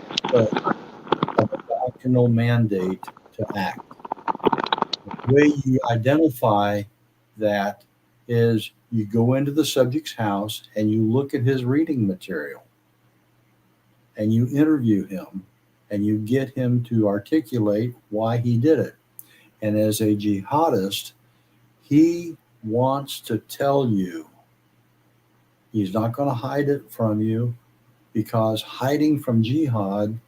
of a doctrinal mandate to act. The way you identify that is you go into the subject's house and you look at his reading material and you interview him and you get him to articulate why he did it. And as a jihadist, he wants to tell you. He's not going to hide it from you, because hiding from jihad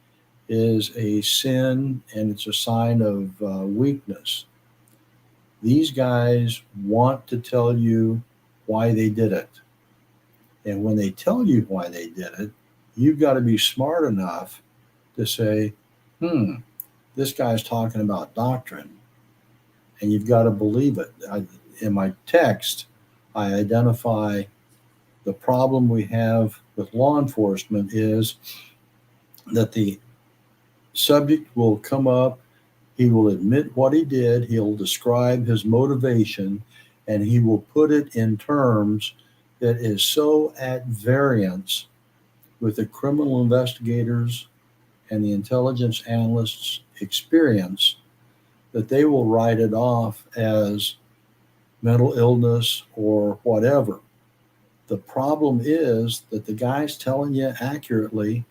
is a sin and it's a sign of weakness. These guys want to tell you why they did it. And when they tell you why they did it, you've got to be smart enough to say, this guy's talking about doctrine. And you've got to believe it. In my text, I identify the problem we have with law enforcement is that the subject will come up, he will admit what he did, he'll describe his motivation, and he will put it in terms that is so at variance with the criminal investigators and the intelligence analysts' experience that they will write it off as mental illness or whatever. The problem is that the guy's telling you accurately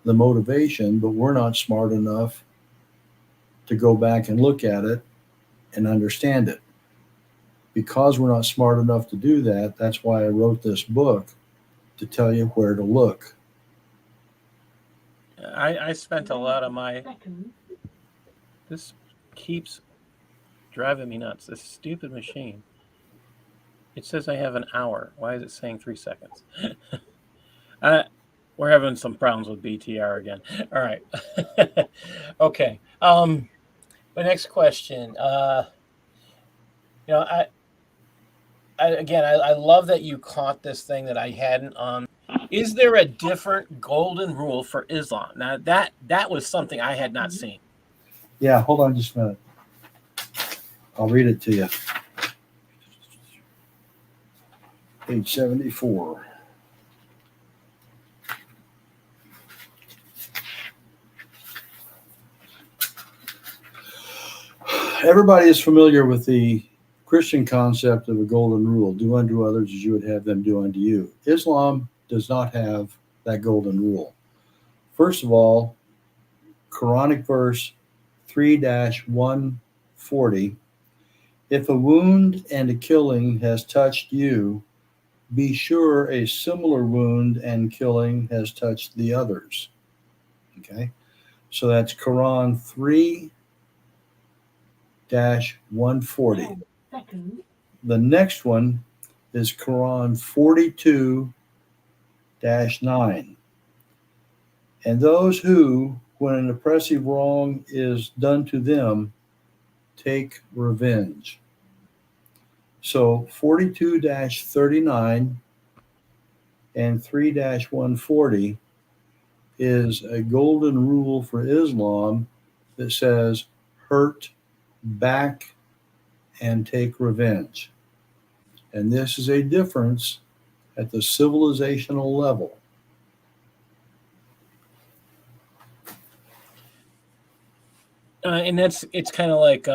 the motivation, but we're not smart enough to go back and look at it and understand it. Because we're not smart enough to do that, that's why I wrote this book, to tell you where to look. I spent a lot of my. This keeps driving me nuts. This stupid machine. It says I have an hour. Why is it saying 3 seconds? We're having some problems with BTR again. All right. Okay. The next question. I love that you caught this thing that I hadn't. Is there a different golden rule for Islam? Now that was something I had not seen. Yeah, hold on just a minute. I'll read it to you. Page 74. Everybody is familiar with the Christian concept of a golden rule: do unto others as you would have them do unto you. Islam does not have that golden rule. First of all, Quranic verse 3-140, if a wound and a killing has touched you, be sure a similar wound and killing has touched the others. Okay, so that's Quran 3-140. The next one is Quran 42-9. And those who, when an oppressive wrong is done to them, take revenge. So 42-39 and 3-140 is a golden rule for Islam that says hurt back and take revenge. And this is a difference at the civilizational level. And it's kind of like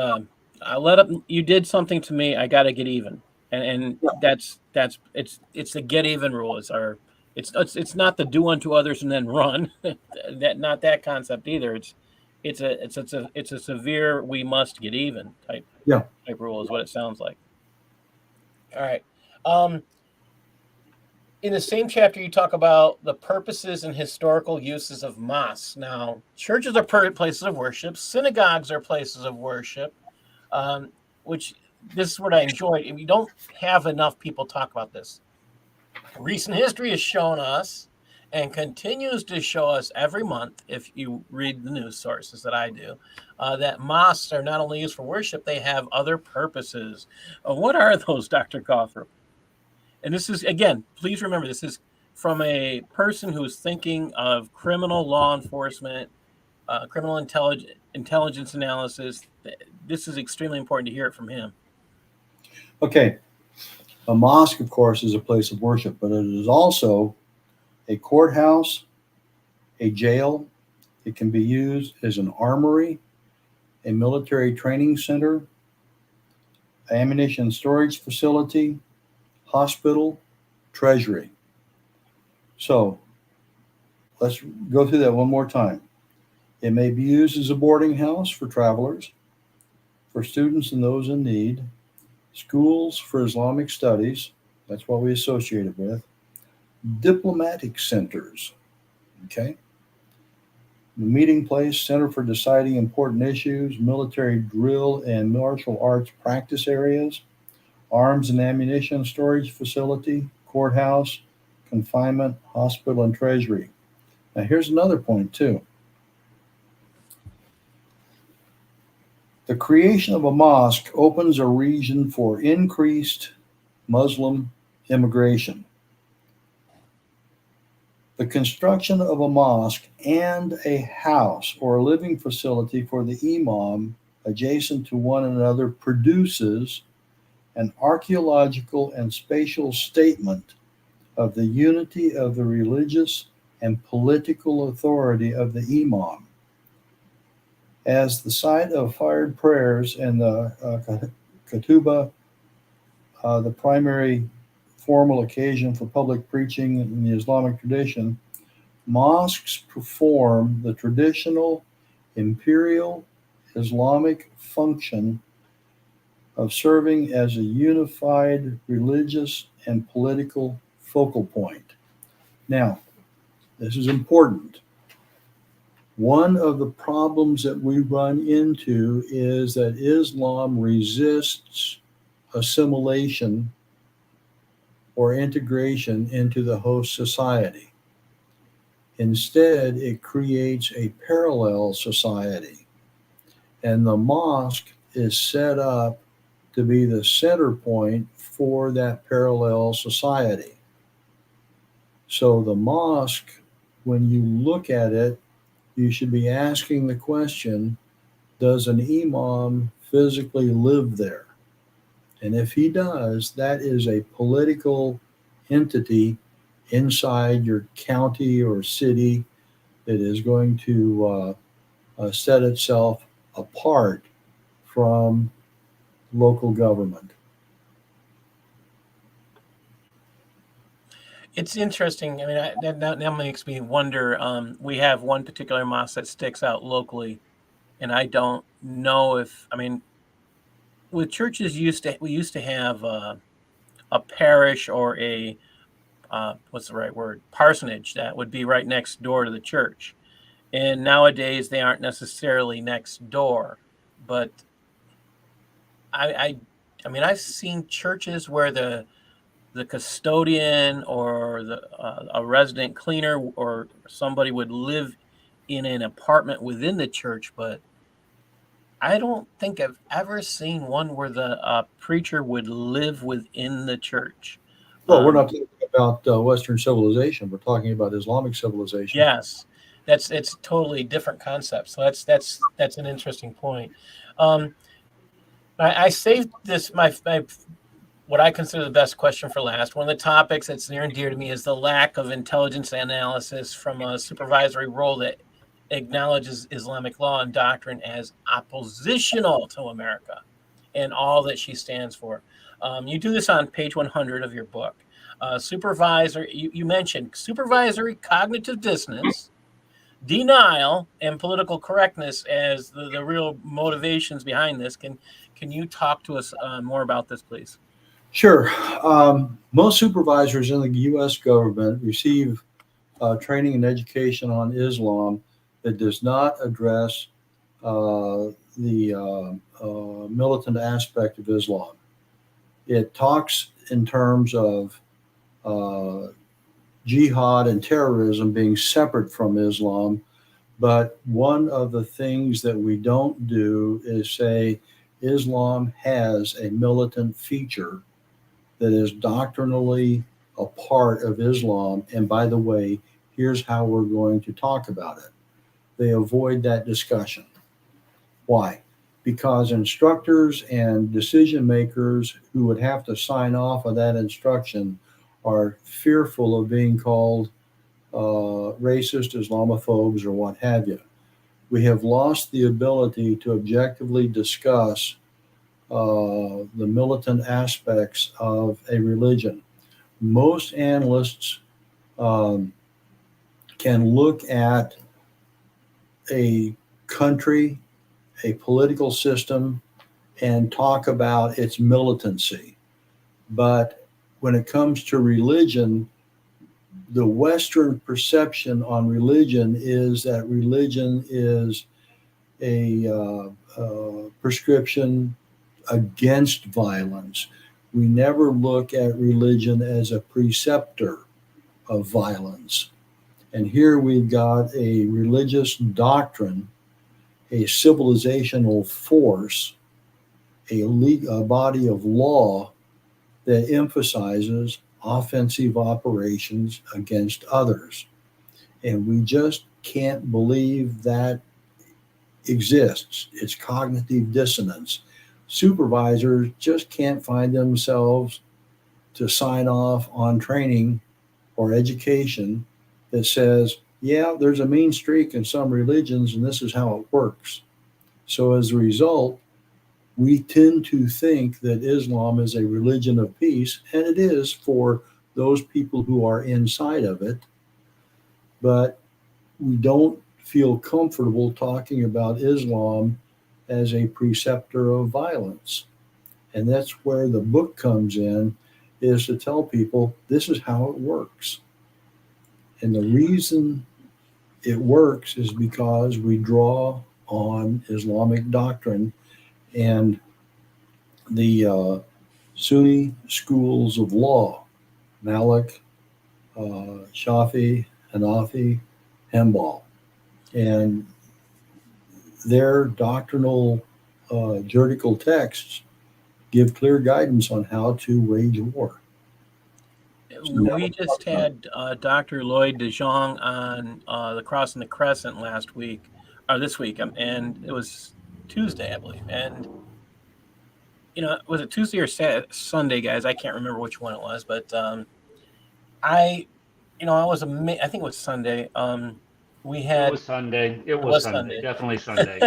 you did something to me, I got to get even, and that's it's the get even rule. It's not the do unto others and then run. Not that concept either. It's a severe we must get even type rule is what it sounds like. All right. In the same chapter, you talk about the purposes and historical uses of mosques. Now, churches are places of worship. Synagogues are places of worship, which this is what I enjoyed. And we don't have enough people talk about this. Recent history has shown us and continues to show us every month, if you read the news sources that I do, that mosques are not only used for worship, they have other purposes. What are those, Dr. Gawthrop? And this is, again, please remember, this is from a person who's thinking of criminal law enforcement, criminal intelligence analysis. This is extremely important to hear it from him. Okay. A mosque, of course, is a place of worship, but it is also a courthouse, a jail. It can be used as an armory, a military training center, ammunition storage facility, hospital, treasury. So let's go through that one more time. It may be used as a boarding house for travelers, for students and those in need, schools for Islamic studies, that's what we associate it with, diplomatic centers, okay? The meeting place, center for deciding important issues, military drill and martial arts practice areas, arms and ammunition storage facility, courthouse, confinement, hospital, and treasury. Now, here's another point, too. The creation of a mosque opens a region for increased Muslim immigration. The construction of a mosque and a house or a living facility for the imam adjacent to one another produces an archaeological and spatial statement of the unity of the religious and political authority of the imam. As the site of fired prayers and the ketubah, the primary formal occasion for public preaching in the Islamic tradition, mosques perform the traditional imperial Islamic function of serving as a unified religious and political focal point. Now, this is important. One of the problems that we run into is that Islam resists assimilation or integration into the host society. Instead, it creates a parallel society, and the mosque is set up to be the center point for that parallel society. So the mosque, when you look at it, you should be asking the question, does an imam physically live there? And if he does, that is a political entity inside your county or city that is going to set itself apart from local government. It's interesting. I mean, that makes me wonder. We have one particular mosque that sticks out locally, and I don't know if, I mean, with churches we used to have a parish or a what's the right word, parsonage that would be right next door to the church, and nowadays they aren't necessarily next door, but I mean, I've seen churches where the custodian or a resident cleaner or somebody would live in an apartment within the church, but I don't think I've ever seen one where the preacher would live within the church. Well, we're not talking about Western civilization. We're talking about Islamic civilization. Yes, it's totally different concept. So that's an interesting point. I saved this my what I consider the best question for last. One of the topics that's near and dear to me is the lack of intelligence analysis from a supervisory role that acknowledges Islamic law and doctrine as oppositional to America and all that she stands for. You do this on page 100 of your book. You mentioned supervisory cognitive dissonance, denial, and political correctness as the real motivations behind this. Can you talk to us more about this, please? Sure. Most supervisors in the U.S. government receive training and education on Islam that does not address the militant aspect of Islam. It talks in terms of jihad and terrorism being separate from Islam, but one of the things that we don't do is say Islam has a militant feature that is doctrinally a part of Islam. And by the way, here's how we're going to talk about it. They avoid that discussion. Why? Because instructors and decision makers who would have to sign off on that instruction are fearful of being called racist, Islamophobes, or what have you. We have lost the ability to objectively discuss the militant aspects of a religion. Most analysts can look at a country, a political system, and talk about its militancy. But when it comes to religion, the Western perception on religion is that religion is a prescription against violence. We never look at religion as a preceptor of violence. And here we've got a religious doctrine, a civilizational force, a body of law that emphasizes offensive operations against others. And we just can't believe that exists. It's cognitive dissonance. Supervisors just can't find themselves to sign off on training or education that says, yeah, there's a mean streak in some religions and this is how it works. So as a result, we tend to think that Islam is a religion of peace, and it is for those people who are inside of it, but we don't feel comfortable talking about Islam as a preceptor of violence. And that's where the book comes in, is to tell people this is how it works. And the reason it works is because we draw on Islamic doctrine and the Sunni schools of law, Malik, Shafi, Hanafi, Hanbal. And their doctrinal juridical texts give clear guidance on how to wage war. We just had Dr. Lloyd DeJong on the Cross and the Crescent last week, or this week, and it was Tuesday, I believe. And was it Tuesday or Sunday, guys? I can't remember which one it was, but I was amazed. I think it was Sunday. We had It was Sunday. It was Sunday. Definitely Sunday.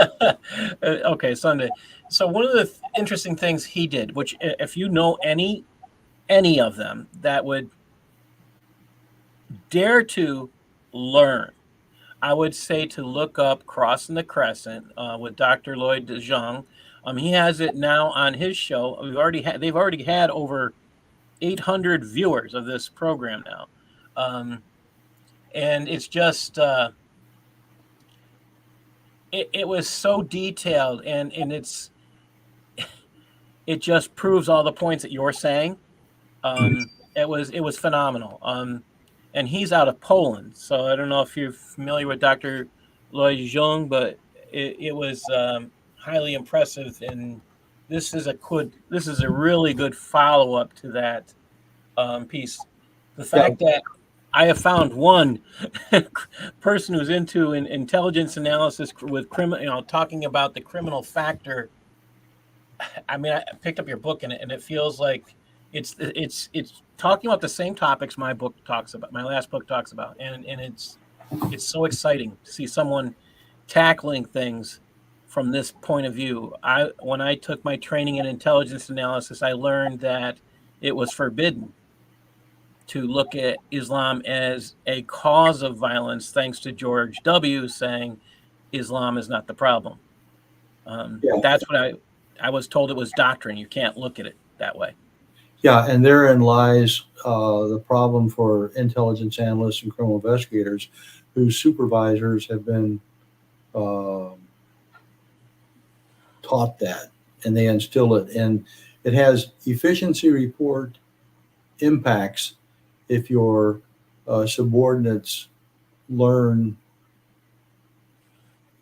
Okay, Sunday. So one of the interesting things he did, which if you know any of them that would dare to learn, I would say to look up Crossing the Crescent with Dr. Lloyd DeJong. He has it now on his show. They've already had over 800 viewers of this program now, and it's just it was so detailed, and it just proves all the points that you're saying. It was phenomenal. And he's out of Poland, so I don't know if you're familiar with Dr. Lloyd DeJong, but it was highly impressive, and this is a really good follow up to that piece. The fact that I have found one person who's into intelligence analysis with criminal, talking about the criminal factor. I mean, I picked up your book and it feels like it's talking about the same topics my last book talks about, and it's so exciting to see someone tackling things from this point of view. When I took my training in intelligence analysis, I learned that it was forbidden to look at Islam as a cause of violence, thanks to George W. saying Islam is not the problem. That's what I was told. It was doctrine. You can't look at it that way. Yeah, and therein lies the problem for intelligence analysts and criminal investigators whose supervisors have been taught that, and they instill it. And it has efficiency report impacts if your subordinates learn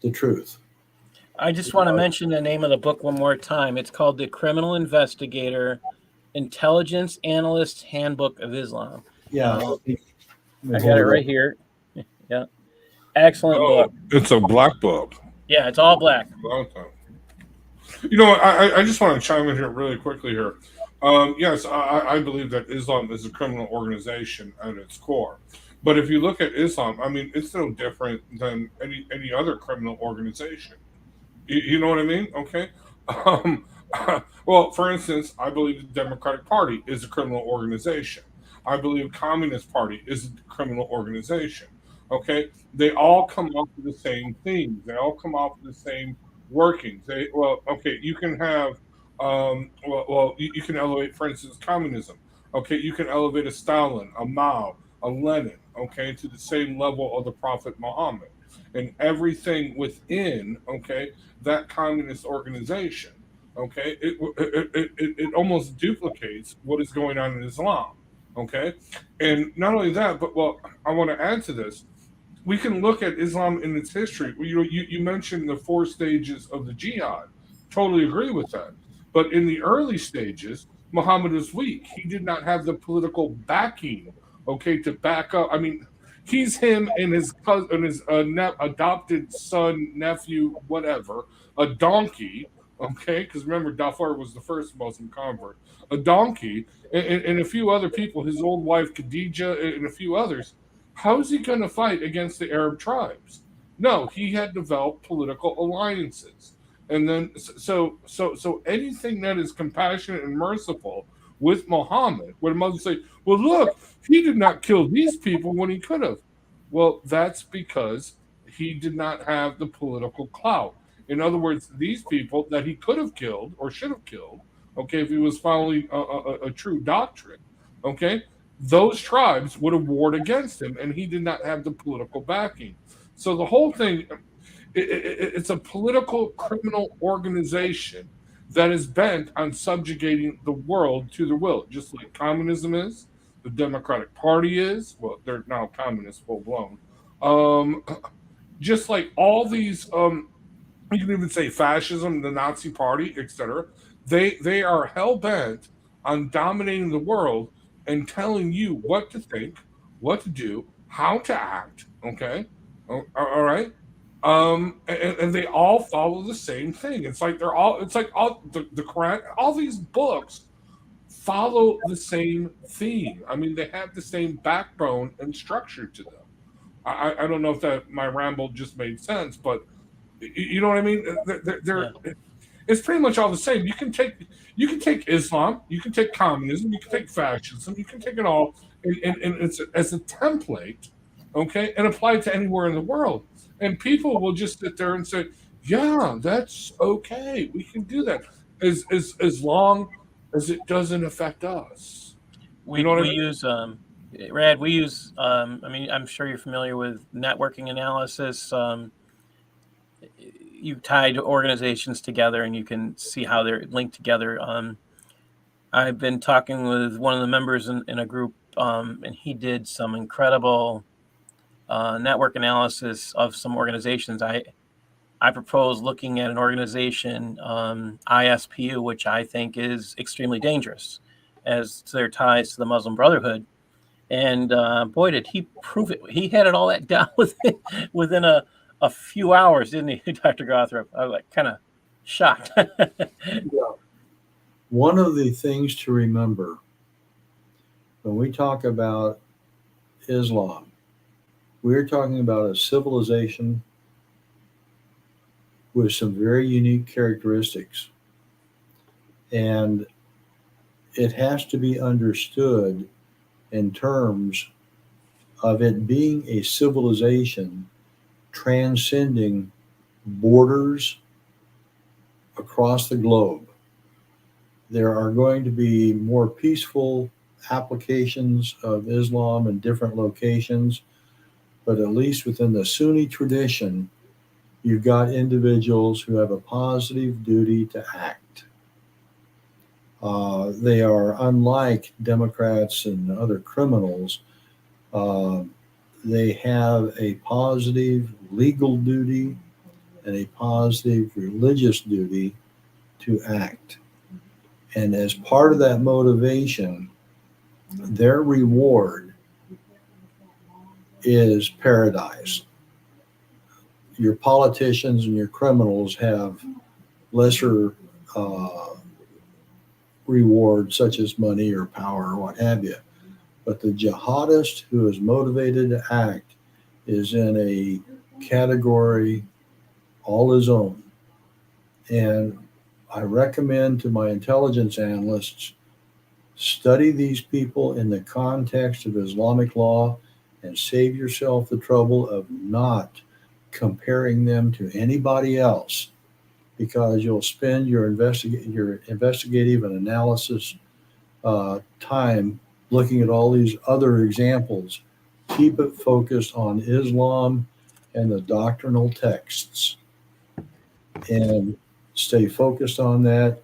the truth. I just want to mention the name of the book one more time. It's called The Criminal Investigator Intelligence Analyst's Handbook of Islam. Yeah. I got it right here. Yeah. Excellent book. It's a black book. Yeah, it's all black. I just want to chime in here really quickly here. Yes, I believe that Islam is a criminal organization at its core. But if you look at Islam, I mean, it's no different than any other criminal organization. You know what I mean? Okay. Well, for instance, I believe the Democratic Party is a criminal organization. I believe Communist Party is a criminal organization. Okay. They all come off of the same themes. They all come off of the same workings. You can have you can elevate, for instance, communism. Okay, you can elevate a Stalin, a Mao, a Lenin, okay, to the same level of the Prophet Muhammad, and everything within, okay, that communist organization, okay, it almost duplicates what is going on in Islam, okay, and not only that, but I want to add to this. We can look at Islam in its history. You mentioned the 4 stages of the jihad. Totally agree with that. But in the early stages, Muhammad was weak. He did not have the political backing, okay, to back up. I mean, he's him and his cousin, his adopted son, nephew, whatever, a donkey, okay, because remember, Gawthrop was the first Muslim convert, a donkey, and a few other people, his old wife, Khadija, and a few others. How is he going to fight against the Arab tribes? No, he had developed political alliances. And then, so anything that is compassionate and merciful with Muhammad, when Muslims say, well, look, he did not kill these people when he could have. Well, that's because he did not have the political clout. In other words, these people that he could have killed or should have killed, okay, if he was following a true doctrine, okay, those tribes would have warred against him, and he did not have the political backing. So the whole thing, it's a political criminal organization that is bent on subjugating the world to their will, just like communism is, the Democratic Party is. Well, they're now communist full blown. Um, just like all these, you can even say fascism, the Nazi Party, etc. They are hell bent on dominating the world and telling you what to think, what to do, how to act. Okay, all right. And they all follow the same thing. It's like they're all. It's like all the Quran. All these books follow the same theme. I mean, they have the same backbone and structure to them. I don't know if that my ramble just made sense, but you know what I mean. They're it's pretty much all the same. You can take Islam, you can take communism, you can take fascism, you can take it all, and it's as a template, okay, and apply it to anywhere in the world. And people will just sit there and say, "Yeah, that's okay. We can do that as long as it doesn't affect us." We use Rad. We use. I mean, I'm sure you're familiar with networking analysis. You tied organizations together, and you can see how they're linked together. I've been talking with one of the members in a group, and he did some incredible network analysis of some organizations. I propose looking at an organization, ISPU, which I think is extremely dangerous as to their ties to the Muslim Brotherhood. And boy, did he prove it. He had it all that down within a few hours, didn't he, Dr. Gawthrop? I was like kind of shocked. Yeah. One of the things to remember when we talk about Islam, we're talking about a civilization with some very unique characteristics. And it has to be understood in terms of it being a civilization transcending borders across the globe. There are going to be more peaceful applications of Islam in different locations, but at least within the Sunni tradition, you've got individuals who have a positive duty to act. They are unlike Democrats and other criminals. They have a positive legal duty and a positive religious duty to act. And as part of that motivation, their reward is paradise. Your politicians and your criminals have lesser rewards, such as money or power or what have you. But the jihadist who is motivated to act is in a category all his own. And I recommend to my intelligence analysts, study these people in the context of Islamic law and save yourself the trouble of not comparing them to anybody else, because you'll spend your investigative and analysis time looking at all these other examples. Keep it focused on Islam and the doctrinal texts, and stay focused on that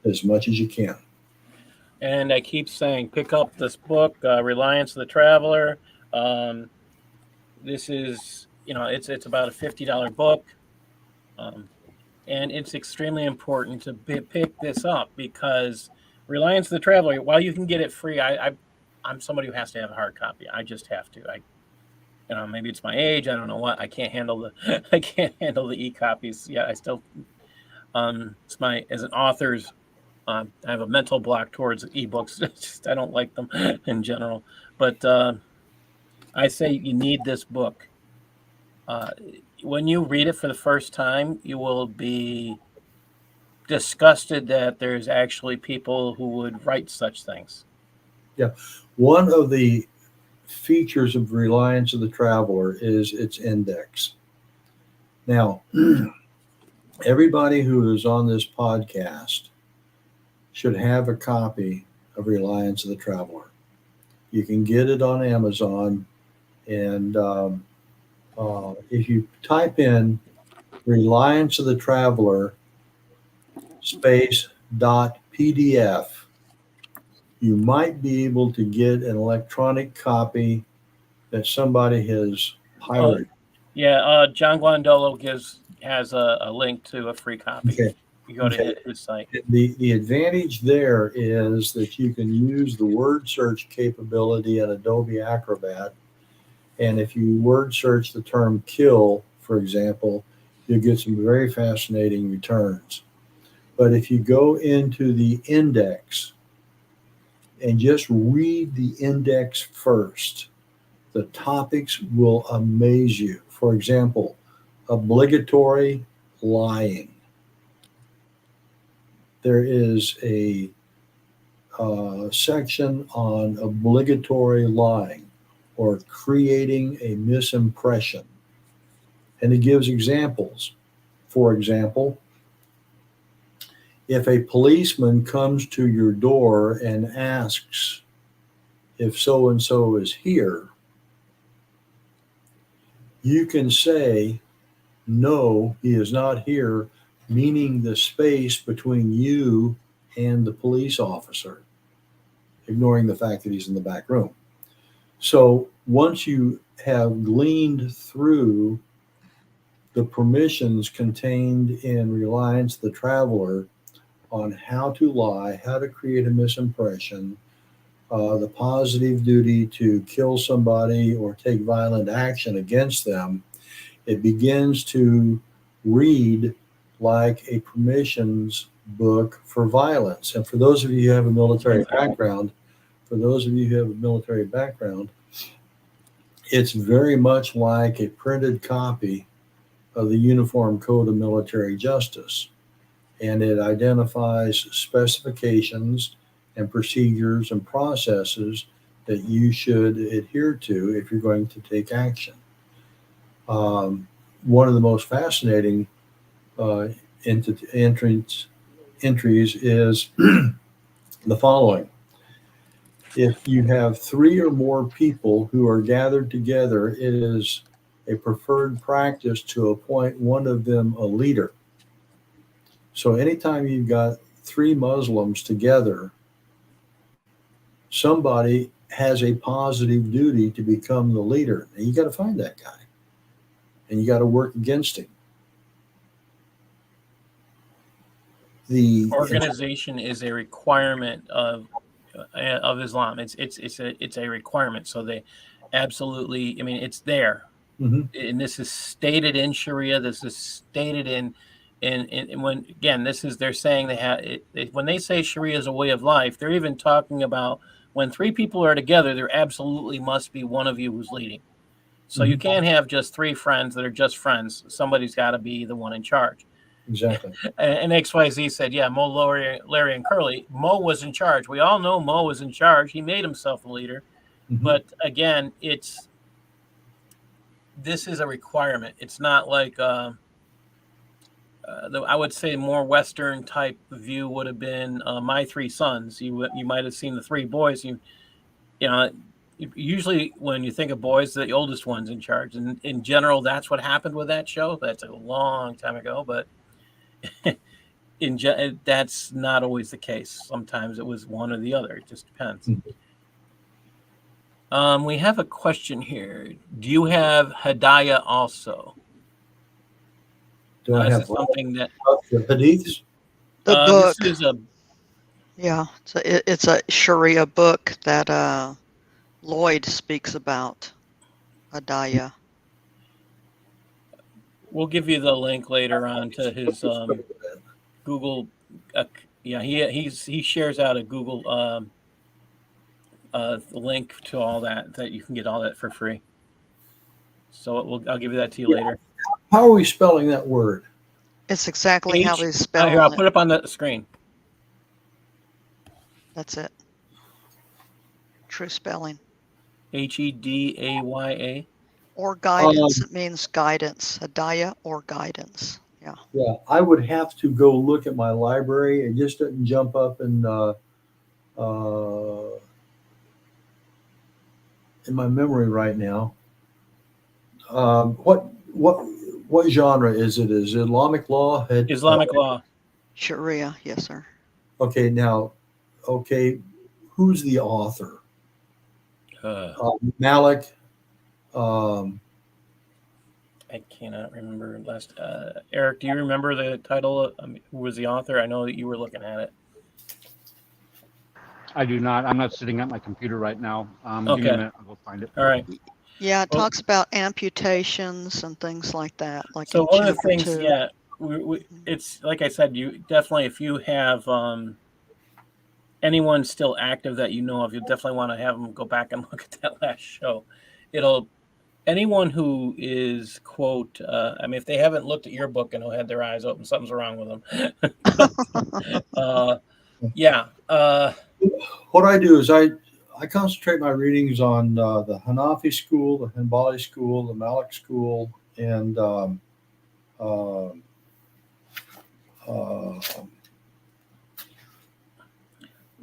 as much as you can. And I keep saying, pick up this book, Reliance of the Traveler. This is, it's about a $50 book. And it's extremely important to pick this up, because Reliance of the Traveler, while you can get it free, I'm somebody who has to have a hard copy. I just have to. Maybe it's my age. I don't know what. I can't handle the e-copies. Yeah, I still, as an author's, I have a mental block towards ebooks. I don't like them in general. But I say you need this book. When you read it for the first time, you will be disgusted that there's actually people who would write such things. Yeah. One of the features of Reliance of the Traveler is its index. Now, Everybody who is on this podcast should have a copy of Reliance of the Traveler. You can get it on Amazon, and if you type in Reliance of the Traveler space .pdf, you might be able to get an electronic copy that somebody has pirated. Yeah, John Guandolo has a link to a free copy. Okay. You go Okay. to his site. The advantage there is that you can use the word search capability in Adobe Acrobat. And if you word search the term kill, for example, you'll get some very fascinating returns. But if you go into the index and just read the index first, the topics will amaze you. For example, obligatory lying. There is a section on obligatory lying or creating a misimpression. And it gives examples. For example, if a policeman comes to your door and asks if so-and-so is here, you can say, no, he is not here, meaning the space between you and the police officer, ignoring the fact that he's in the back room. So once you have gleaned through the permissions contained in Reliance the Traveler on how to lie, how to create a misimpression, the positive duty to kill somebody or take violent action against them, it begins to read like a permissions book for violence. And for those of you who have a military background, it's very much like a printed copy of the Uniform Code of Military Justice. And it identifies specifications and procedures and processes that you should adhere to if you're going to take action. One of the most fascinating entries is the following. If you have 3 or more people who are gathered together, it is a preferred practice to appoint one of them a leader. So anytime you've got 3 Muslims together, somebody has a positive duty to become the leader. And you got to find that guy, and you got to work against him. The Organization is a requirement of Islam. It's a requirement. So they absolutely. I mean, it's there, and this is stated in Sharia. This is stated in when again, this is they're saying they have when they say Sharia is a way of life. They're even talking about when 3 people are together, there absolutely must be one of you who's leading. So you can't have just 3 friends that are just friends. Somebody's got to be the one in charge. Exactly. And XYZ said, yeah, Mo, Larry, and Curly. Mo was in charge. We all know Mo was in charge. He made himself a leader. But again, this is a requirement. It's not like I would say more Western type view would have been My 3 Sons. You might have seen the 3 boys. You know, usually when you think of boys, the oldest one's in charge. And in general, that's what happened with that show. That's a long time ago, but that's not always the case. Sometimes it was one or the other. It just depends. We have a question here. Do you have Hadaya also? Do I have something that the hadiths? The book. This is it's a Sharia book that Lloyd speaks about. Hadaya. We'll give you the link later on to his Google. He shares out a Google link to all that you can get all that for free. So I'll give you that to you later. How are we spelling that word? It's exactly how they spell it. Here, I'll put it up on the screen. That's it. True spelling. Hedaya. Or guidance. It means guidance. Hadaya or guidance. Yeah, I would have to go look at my library. It just doesn't jump up in my memory right now. What genre is it? Is it Islamic law? Islamic law. Sharia, yes, sir. Okay, now, okay, who's the author? Malik. I cannot remember last. Eric, do you remember the title? Who was the author? I know that you were looking at it. I do not. I'm not sitting at my computer right now. Give me a Okay. minute. I'll go find it. All right. Yeah, it Well- talks about amputations and things like that. Like So in one of the chapter things, 2. yeah, it's like I said, you definitely, if you have anyone still active that you know of, you definitely want to have them go back and look at that last show. Anyone who is, quote, I mean, if they haven't looked at your book and had their eyes open, something's wrong with them. Yeah. What I do is I concentrate my readings on the Hanafi school, the Hanbali school, the Malik school, and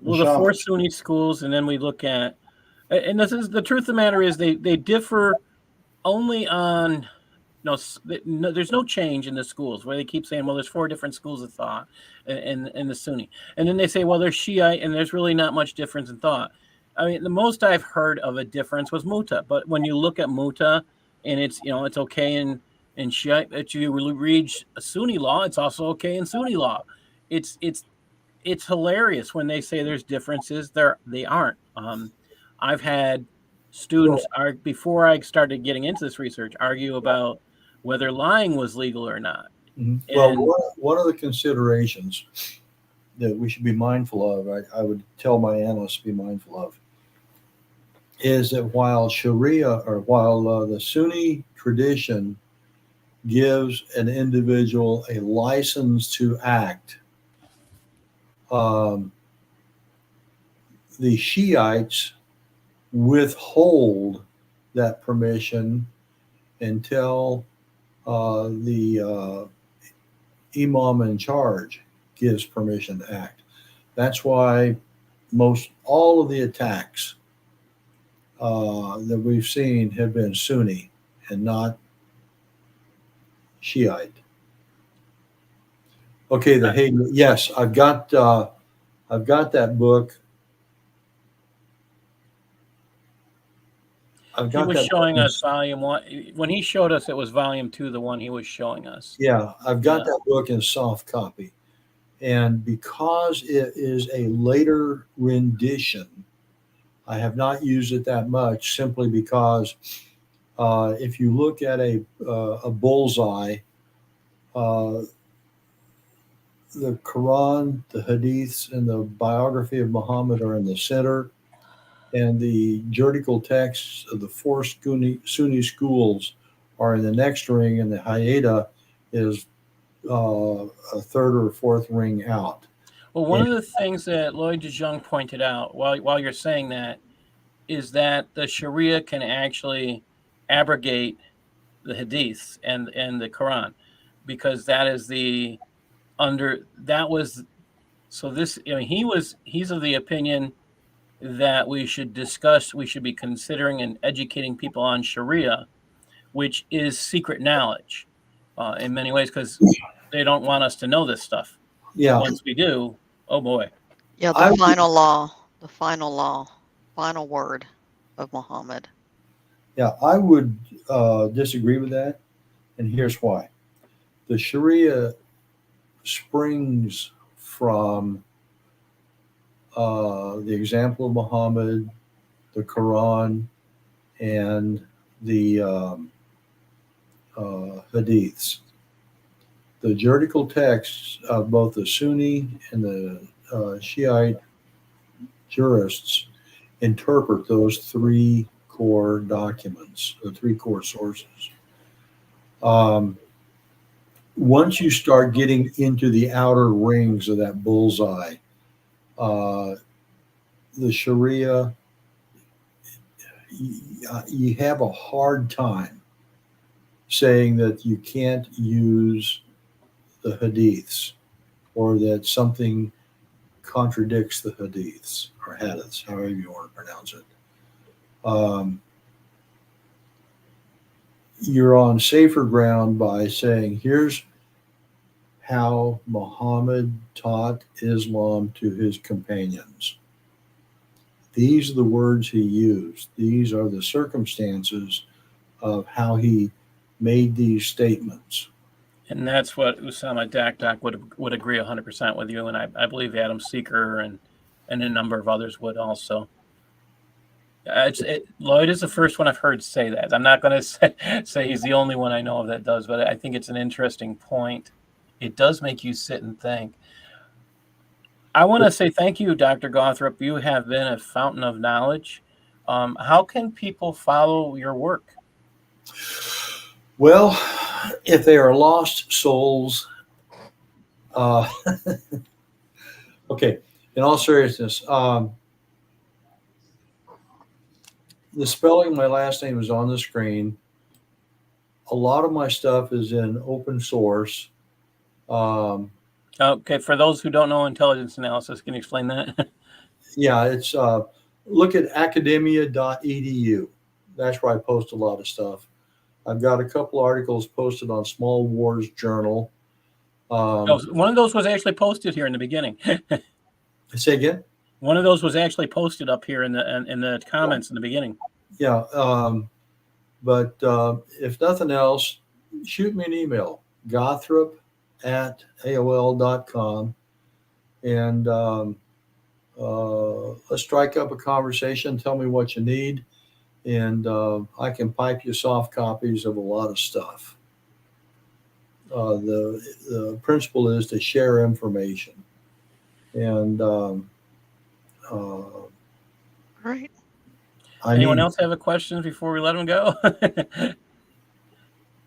Well, the four Sunni schools, and then we look at, and this is the truth of the matter is they differ only on, there's no change in the schools where they keep saying, well, there's four different schools of thought in the Sunni. And then they say, well, there's Shiite, and there's really not much difference in thought. I mean, the most I've heard of a difference was Muta. But when you look at Muta, and it's okay in Shiite, but you read Sunni law, it's also okay in Sunni law. It's hilarious when they say there's differences. They aren't. I've had students before I started getting into this research argue about whether lying was legal or not. Mm-hmm. Well, one of the considerations that we should be mindful of, I would tell my analysts to be mindful of, is that while Sharia or while the Sunni tradition gives an individual a license to act, the Shiites withhold that permission until the imam in charge gives permission to act. That's why most all of the attacks that we've seen have been Sunni and not Shiite. Okay, yes, I've got that book. He was showing us volume 1. When he showed us, it was volume 2, the one he was showing us. Yeah, I've got that book in soft copy. And because it is a later rendition, I have not used it that much simply because if you look at a bullseye, the Quran, the Hadiths, and the biography of Muhammad are in the center, and the juridical texts of the four Sunni schools are in the next ring, and the Hayata is a third or fourth ring out. Well, one of the things that Lloyd DeJong pointed out while you're saying that is that the Sharia can actually abrogate the Hadiths and the Quran, because that is he's of the opinion that we should be considering and educating people on Sharia, which is secret knowledge in many ways, because they don't want us to know this stuff. Yeah. Once we do, oh boy. Yeah, the final word of Muhammad. Yeah, I would disagree with that, and here's why. The Sharia springs from the example of Muhammad, the Quran, and the Hadiths. The juridical texts of both the Sunni and the Shiite jurists interpret those three core documents, the three core sources. Once you start getting into the outer rings of that bullseye, the Sharia, you have a hard time saying that you can't use the hadiths, or that something contradicts the hadiths or hadiths, however you want to pronounce it. You're on safer ground by saying, here's how Muhammad taught Islam to his companions. These are the words he used. These are the circumstances of how he made these statements. And that's what Usama Dakdak would agree 100% with you, and I believe Adam Seeker and a number of others would also. Lloyd is the first one I've heard say that. I'm not going to say he's the only one I know of that does, but I think it's an interesting point. It does make you sit and think. I want to say thank you, Dr. Gawthrop. You have been a fountain of knowledge. How can people follow your work? Well, if they are lost souls, okay, in all seriousness, the spelling of my last name is on the screen. A lot of my stuff is in open source. Okay, for those who don't know intelligence analysis, can you explain that? Yeah, it's look at academia.edu. That's where I post a lot of stuff. I've got a couple articles posted on Small Wars Journal. One of those was actually posted here in the beginning. Say again? One of those was actually posted up here in the comments in the beginning. Yeah, but if nothing else, shoot me an email, Gawthrop@AOL.com, and let's strike up a conversation. Tell me what you need, and I can pipe you soft copies of a lot of stuff. The principle is to share information, and Right. Anyone else have a question before we let them go? Go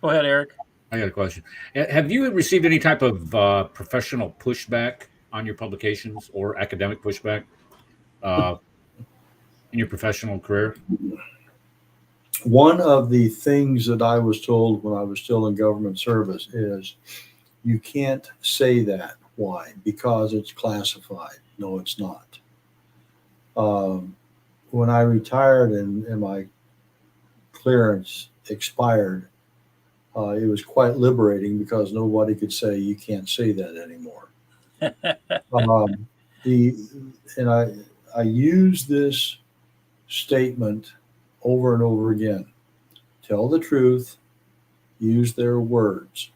ahead, Eric. I got a question. Have you received any type of professional pushback on your publications or academic pushback in your professional career? One of the things that I was told when I was still in government service is you can't say that. Why? Because it's classified. No, it's not. When I retired and my clearance expired, it was quite liberating because nobody could say you can't say that anymore. I use this statement over and over again. Tell the truth, use their words,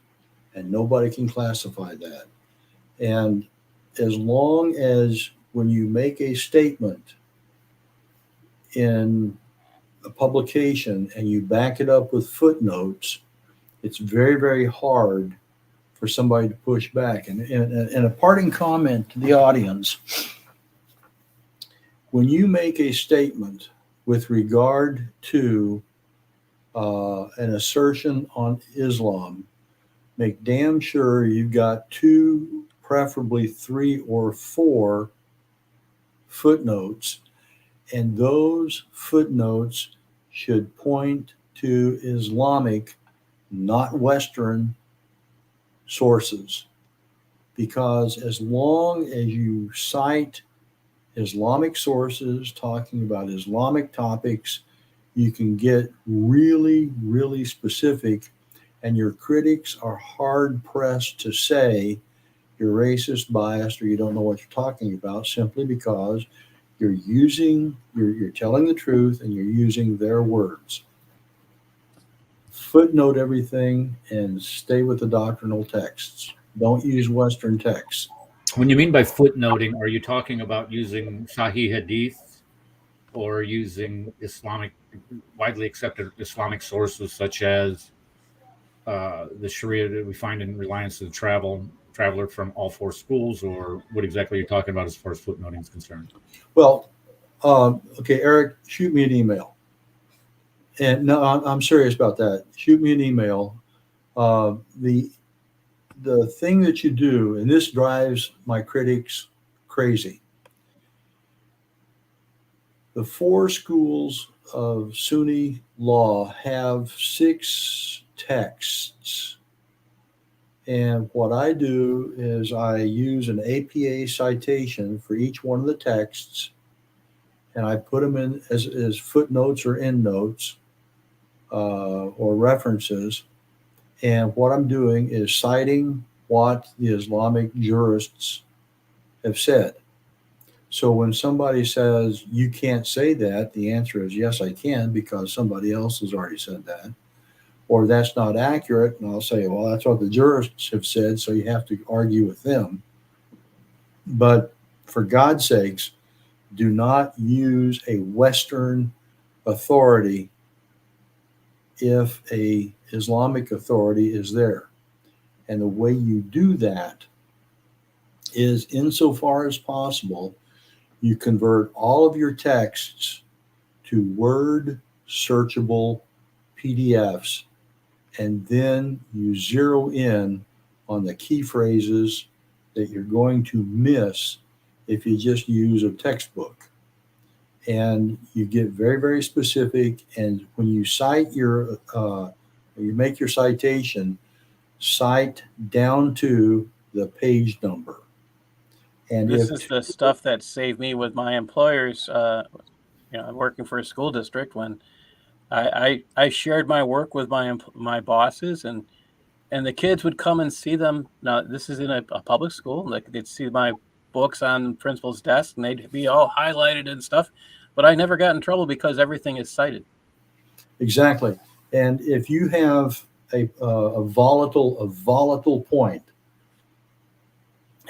and nobody can classify that. And as long as when you make a statement in a publication and you back it up with footnotes, it's very, very hard for somebody to push back. And a parting comment to the audience, when you make a statement with regard to an assertion on Islam, make damn sure you've got 2, preferably 3 or 4 footnotes, and those footnotes should point to Islamic, not Western, sources. Because as long as you cite Islamic sources talking about Islamic topics, you can get really, really specific, and your critics are hard pressed to say you're racist, biased, or you don't know what you're talking about, simply because you're telling the truth and you're using their words. Footnote everything and stay with the doctrinal texts. Don't use Western texts. When you mean by footnoting, are you talking about using Sahih Hadith or using widely accepted Islamic sources such as the Sharia that we find in Reliance to the Traveler from all 4 schools, or what exactly are you talking about as far as footnoting is concerned? Well, okay, Eric, shoot me an email. And no, I'm serious about that. Shoot me an email. The thing that you do, and this drives my critics crazy. The 4 schools of Sunni law have 6 texts And what I do is I use an APA citation for each one of the texts, and I put them in as footnotes or endnotes or references. And what I'm doing is citing what the Islamic jurists have said. So when somebody says you can't say that, the answer is yes, I can, because somebody else has already said that. Or that's not accurate, and I'll say, well, that's what the jurists have said, so you have to argue with them. But for God's sakes, do not use a Western authority if a Islamic authority is there. And the way you do that is, insofar as possible, you convert all of your texts to Word searchable PDFs, and then you zero in on the key phrases that you're going to miss if you just use a textbook. And you get very, very specific. And when you cite you make your citation, cite down to the page number. And this is the stuff that saved me with my employers. Working for a school district, when I shared my work with my bosses, and the kids would come and see them. Now, this is in a public school. Like, they'd see my books on the principal's desk, and they'd be all highlighted and stuff. But I never got in trouble because everything is cited. Exactly. And if you have a volatile point,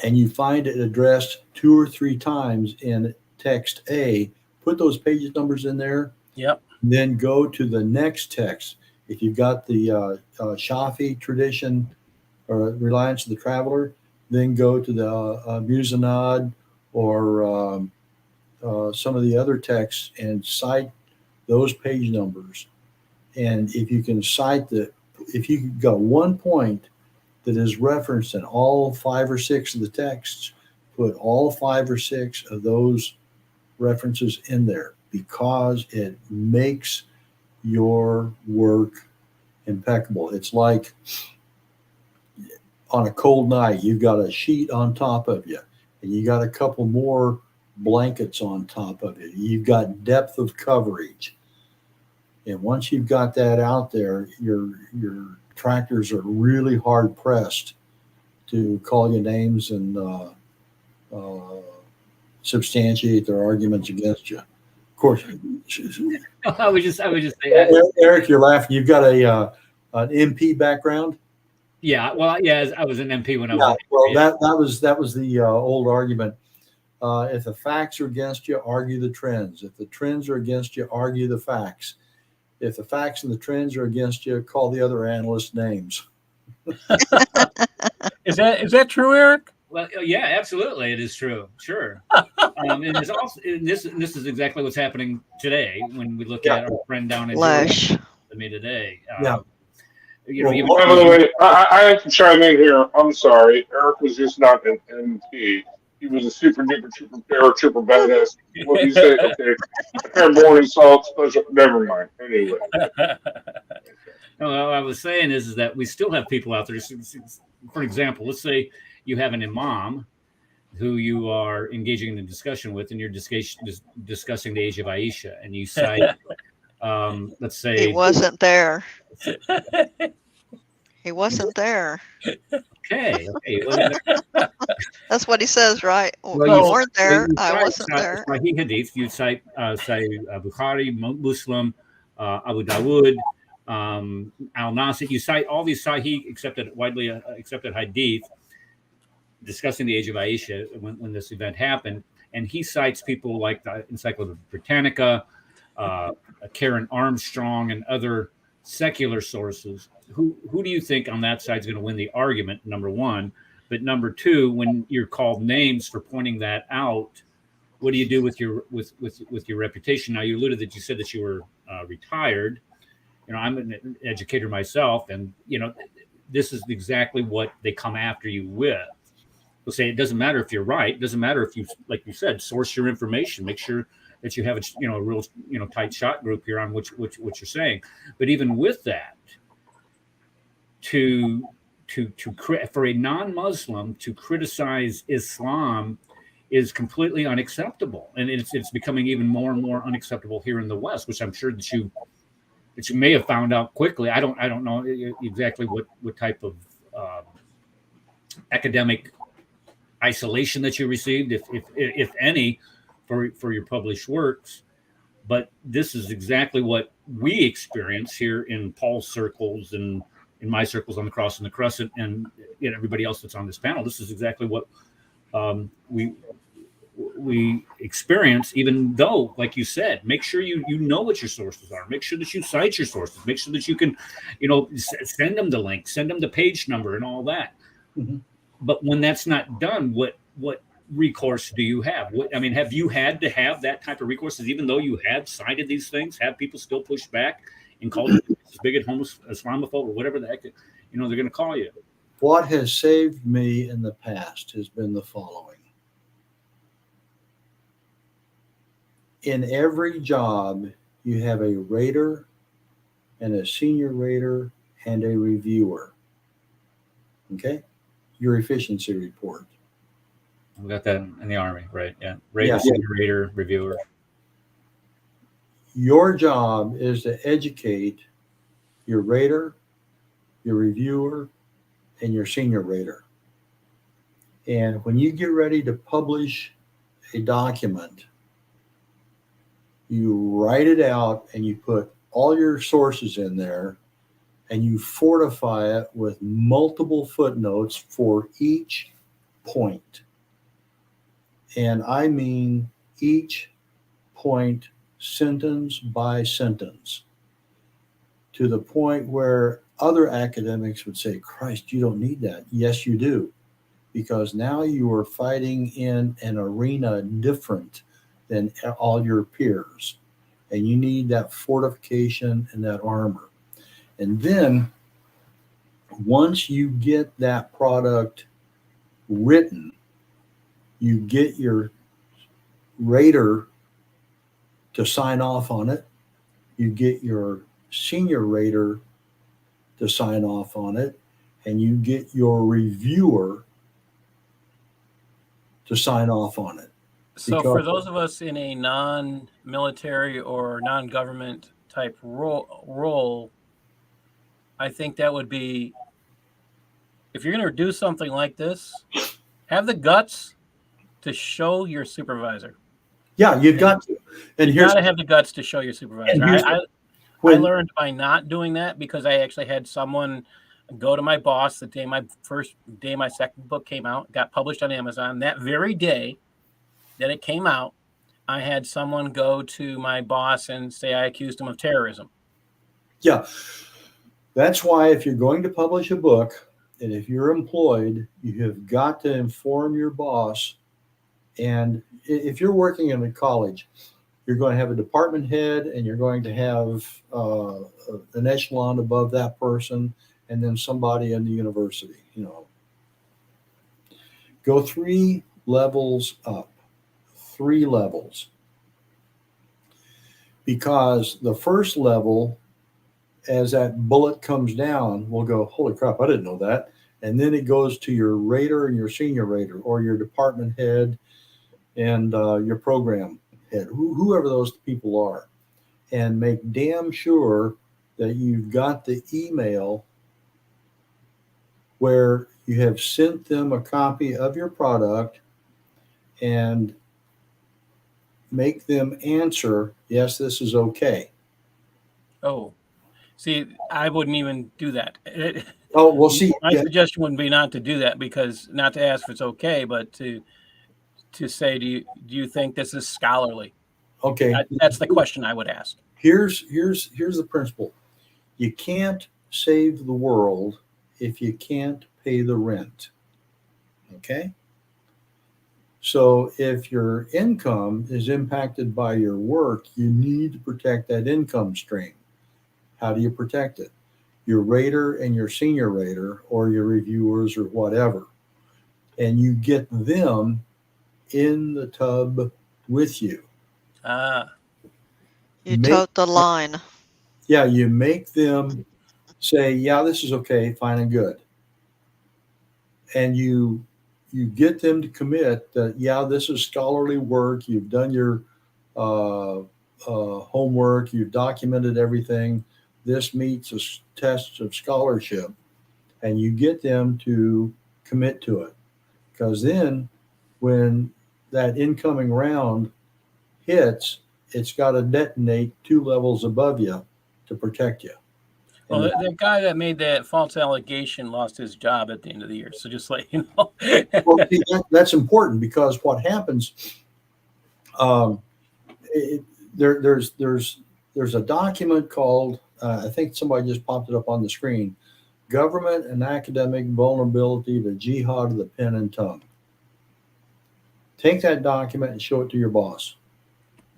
and you find it addressed 2 or 3 times in text A, put those page numbers in there. Yep. Then go to the next text. If you've got the Shafi tradition or Reliance of the Traveler, then go to the Muzanad or some of the other texts and cite those page numbers. And if you can cite if you got one point that is referenced in all 5 or 6 of the texts, put all 5 or 6 of those references in there, because it makes your work impeccable. It's like on a cold night, you've got a sheet on top of you, and you got a couple more blankets on top of it. You've got depth of coverage. And once you've got that out there, your tractors are really hard pressed to call you names and substantiate their arguments against you. Of course. I would just say, Eric, you're laughing. You've got an MP background. Yeah, well, yeah, I was an MP when I was. Well, that was the old argument. If the facts are against you, argue the trends. If the trends are against you, argue the facts. If the facts and the trends are against you, call the other analysts names. Is that true, Eric? Well, yeah, absolutely, it is true. Sure. And there's also this is exactly what's happening today when we look at our friend down in me today. By the way, I have to chime in here. I'm sorry. Eric was just not an MP. He was a super duper paratrooper badass. What do you say? Okay. Airborne assault special. Never mind. Anyway. No, what I was saying is that we still have people out there. For example, let's say you have an imam who you are engaging in a discussion with, and you're discussing the age of Aisha, and you cite, let's say, he wasn't there. He wasn't there. Okay. That's what he says, right? Well, you weren't there. I wasn't there. Sahih Hadith, you cite Bukhari, Muslim, Abu Dawood, Al-Nasir. You cite all these Sahih widely accepted Hadith discussing the age of Aisha when this event happened. And he cites people like the Encyclopedia Britannica, Karen Armstrong, and other secular sources. Who do you think on that side is going to win the argument, number one? But number two, when you're called names for pointing that out, what do you do with your reputation? Now, you alluded that you said that you were retired. I'm an educator myself, and this is exactly what they come after you with. They'll say it doesn't matter if you're right. It doesn't matter if you, like you said, source your information. Make sure that you have a real tight shot group here on what you're saying. But even with that, to for a non-Muslim to criticize Islam is completely unacceptable, and it's becoming even more and more unacceptable here in the West, which I'm sure that you may have found out quickly. I don't know exactly what type of academic isolation that you received, if any, for your published works. But this is exactly what we experience here in Paul's circles and in my circles on the Cross and the Crescent, and everybody else that's on this panel. This is exactly what we experience, even though, like you said, make sure you know what your sources are. Make sure that you cite your sources. Make sure that you can, send them the link, send them the page number and all that. Mm-hmm. But when that's not done, what recourse do you have? Have you had to have that type of recourses, even though you have cited these things? Have people still pushed back and called you bigot, Islamophobe, or whatever the heck they're going to call you? What has saved me in the past has been the following. In every job, you have a rater and a senior rater and a reviewer. Okay? Your efficiency report. We got that in the Army, right? Yeah. Rater, senior rater, reviewer. Your job is to educate your rater, your reviewer, and your senior rater. And when you get ready to publish a document, you write it out and you put all your sources in there and you fortify it with multiple footnotes for each point. And I mean each point sentence by sentence, to the point where other academics would say, Christ, you don't need that. Yes, you do. Because now you are fighting in an arena different than all your peers. And you need that fortification and that armor. And then once you get that product written, you get your rater to sign off on it. You get your senior rater to sign off on it. And you get your reviewer to sign off on it. So for those of us in a non-military or non-government type role, I think that would be, if you're going to do something like this, have the guts to show your supervisor. Yeah, you've got to. And you got to have the guts to show your supervisor. I learned by not doing that, because I actually had someone go to my boss the day my second book came out, got published on Amazon. That very day that it came out, I had someone go to my boss and say I accused him of terrorism. Yeah. That's why if you're going to publish a book, and if you're employed, you have got to inform your boss. And if you're working in a college, you're going to have a department head, and you're going to have an echelon above that person, and then somebody in the university. Go 3 levels up. 3 levels. Because the first level, as that bullet comes down, we'll go, holy crap, I didn't know that. And then it goes to your rater and your senior rater, or your department head and your program head, whoever those people are. And make damn sure that you've got the email where you have sent them a copy of your product, and make them answer, yes, this is okay. Oh, see, I wouldn't even do that. Oh, well, see, my suggestion would be not to do that, because not to ask if it's okay, but to say, do you think this is scholarly? Okay. That's the question I would ask. Here's the principle. You can't save the world if you can't pay the rent. Okay? So if your income is impacted by your work, you need to protect that income stream. How do you protect it? Your rater and your senior rater, or your reviewers, or whatever. And you get them in the tub with you. You tote the line. Yeah, you make them say, yeah, this is okay, fine and good. and you get them to commit that, yeah, this is scholarly work. You've done your homework. You've documented everything. This meets a test of scholarship, and you get them to commit to it. Because then when that incoming round hits, it's got to detonate 2 levels above you to protect you. Well, the guy that made that false allegation lost his job at the end of the year. So just let you know. Well, see, that's important, because what happens, there's a document called, I think somebody just popped it up on the screen, Government and Academic Vulnerability to Jihad of the Pen and Tongue. Take that document and show it to your boss.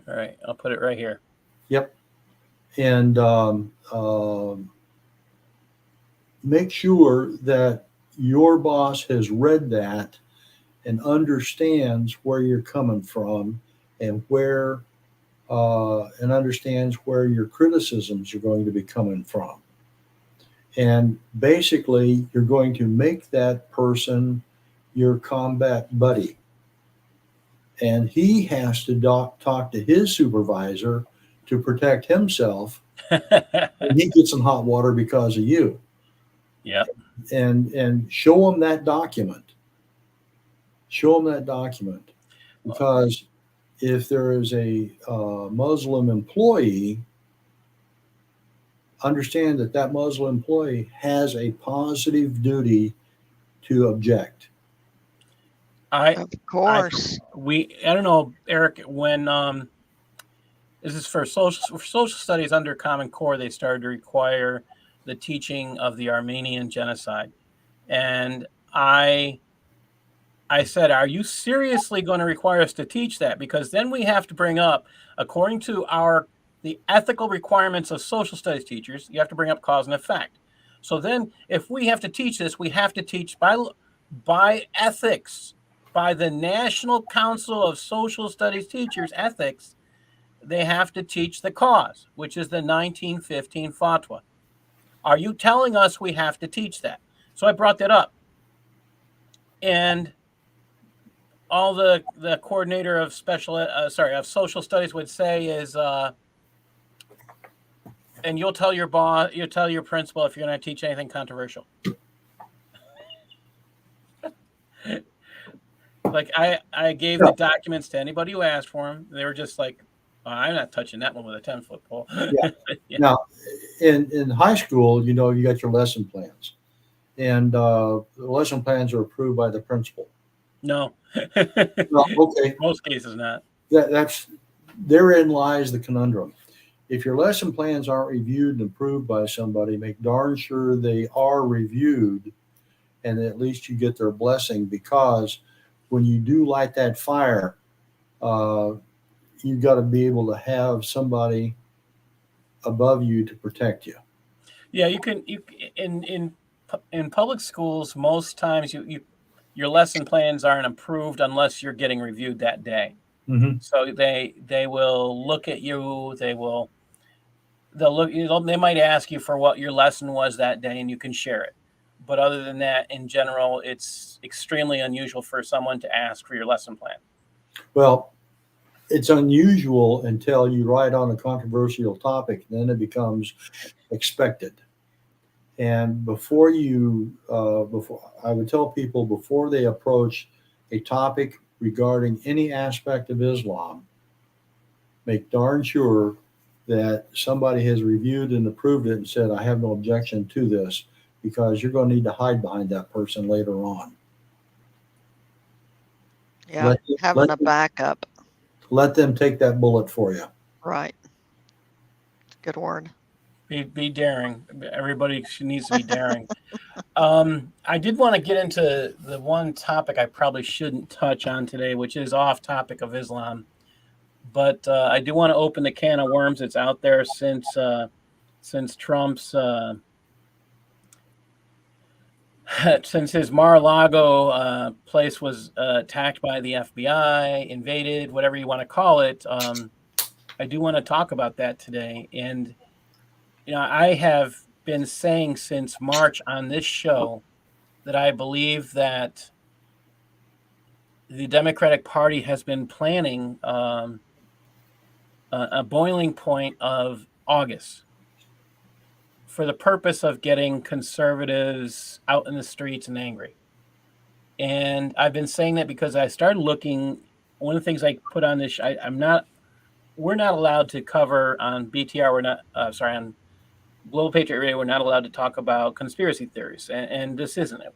All right, I'll put it right here. Yep. And make sure that your boss has read that and understands where you're coming from, and understands where your criticisms are going to be coming from. And basically, you're going to make that person your combat buddy. And he has to talk to his supervisor to protect himself. And he gets in hot water because of you. Yeah. And show him that document. Show him that document. Because if there is a Muslim employee, understand that Muslim employee has a positive duty to object. Of course. I don't know, Eric, when this is for social studies under Common Core, they started to require the teaching of the Armenian genocide. And I said, are you seriously going to require us to teach that? Because then we have to bring up, according to the ethical requirements of social studies teachers, you have to bring up cause and effect. So then if we have to teach this, we have to teach by ethics, by the National Council of Social Studies Teachers ethics. They have to teach the cause, which is the 1915 fatwa. Are you telling us we have to teach that? So I brought that up. And all the coordinator of social studies would say is, and you'll tell your boss, you'll tell your principal if you're going to teach anything controversial. Like I gave the documents to anybody who asked for them. They were just like, I'm not touching that one with a 10-foot pole. Yeah. Yeah. Now, in high school, you got your lesson plans, and the lesson plans are approved by the principal. No. Well, okay. Most cases not. Therein lies the conundrum. If your lesson plans aren't reviewed and approved by somebody, make darn sure they are reviewed, and at least you get their blessing, because when you do light that fire, you've got to be able to have somebody above you to protect you. Yeah, you can. In public schools, most times your lesson plans aren't approved unless you're getting reviewed that day. Mm-hmm. So they will look at you. They'll look. They might ask you for what your lesson was that day, and you can share it. But other than that, in general, it's extremely unusual for someone to ask for your lesson plan. Well, it's unusual until you write on a controversial topic, then it becomes expected. And before I would tell people, before they approach a topic regarding any aspect of Islam, make darn sure that somebody has reviewed and approved it and said, I have no objection to this, because you're going to need to hide behind that person later on. Yeah, having a backup. Let them take that bullet for you. Right. Good word. Be daring. Everybody needs to be daring. I did want to get into the one topic I probably shouldn't touch on today, which is off topic of Islam. But I do want to open the can of worms that's out there since Trump's since his Mar-a-Lago place was attacked by the FBI, invaded, whatever you want to call it. I do want to talk about that today. And I have been saying since March on this show that I believe that the Democratic Party has been planning a boiling point of August for the purpose of getting conservatives out in the streets and angry. And I've been saying that because I started looking. One of the things I put on this, we're not allowed to cover on BTR. We're not, on Global Patriot Radio, we're not allowed to talk about conspiracy theories. And this isn't it.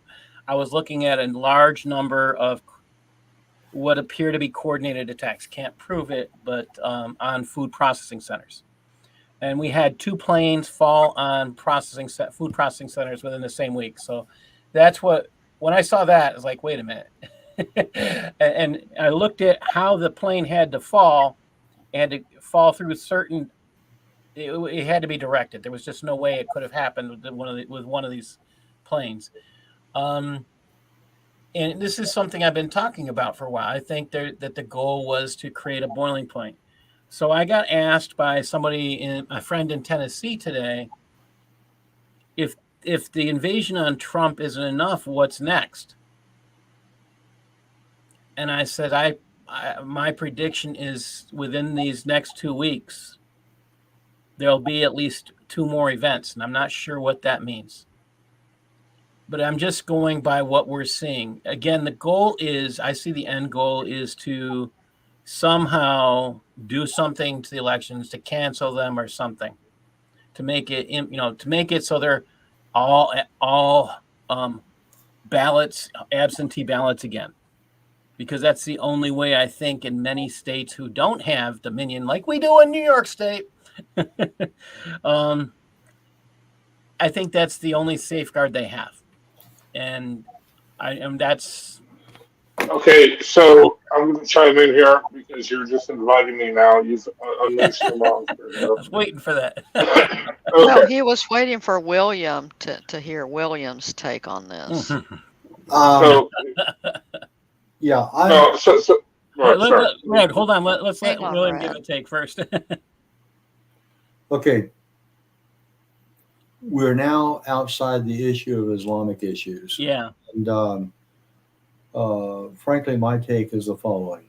I was looking at a large number of what appear to be coordinated attacks. Can't prove it, but on food processing centers. And we had 2 planes fall on food processing centers within the same week. So that's when I saw that, I was like, wait a minute. and I looked at how the plane had to fall, and to fall through it had to be directed. There was just no way it could have happened with one of these planes. And this is something I've been talking about for a while. I think that the goal was to create a boiling point. So I got asked by a friend in Tennessee today, if the invasion on Trump isn't enough, what's next? And I said, my prediction is within these next 2 weeks, there'll be at least 2 more events, and I'm not sure what that means. But I'm just going by what we're seeing. Again, I see the end goal is to somehow do something to the elections, to cancel them or something, to make it so they're all ballots, absentee ballots again. Because that's the only way, I think, in many states who don't have dominion like we do in New York State. I think that's the only safeguard they have. And that's Okay, so I'm going to chime in here because you're just inviting me now. You've unleashed your monster. I was waiting for that. No, Okay. he was waiting for William to hear William's take on this. So, Yeah, no, so sorry. Red, hold on. Let's let Hang on, William Red. give a take first. okay. We're now outside the issue of Islamic issues. Yeah. And frankly, my take is the following.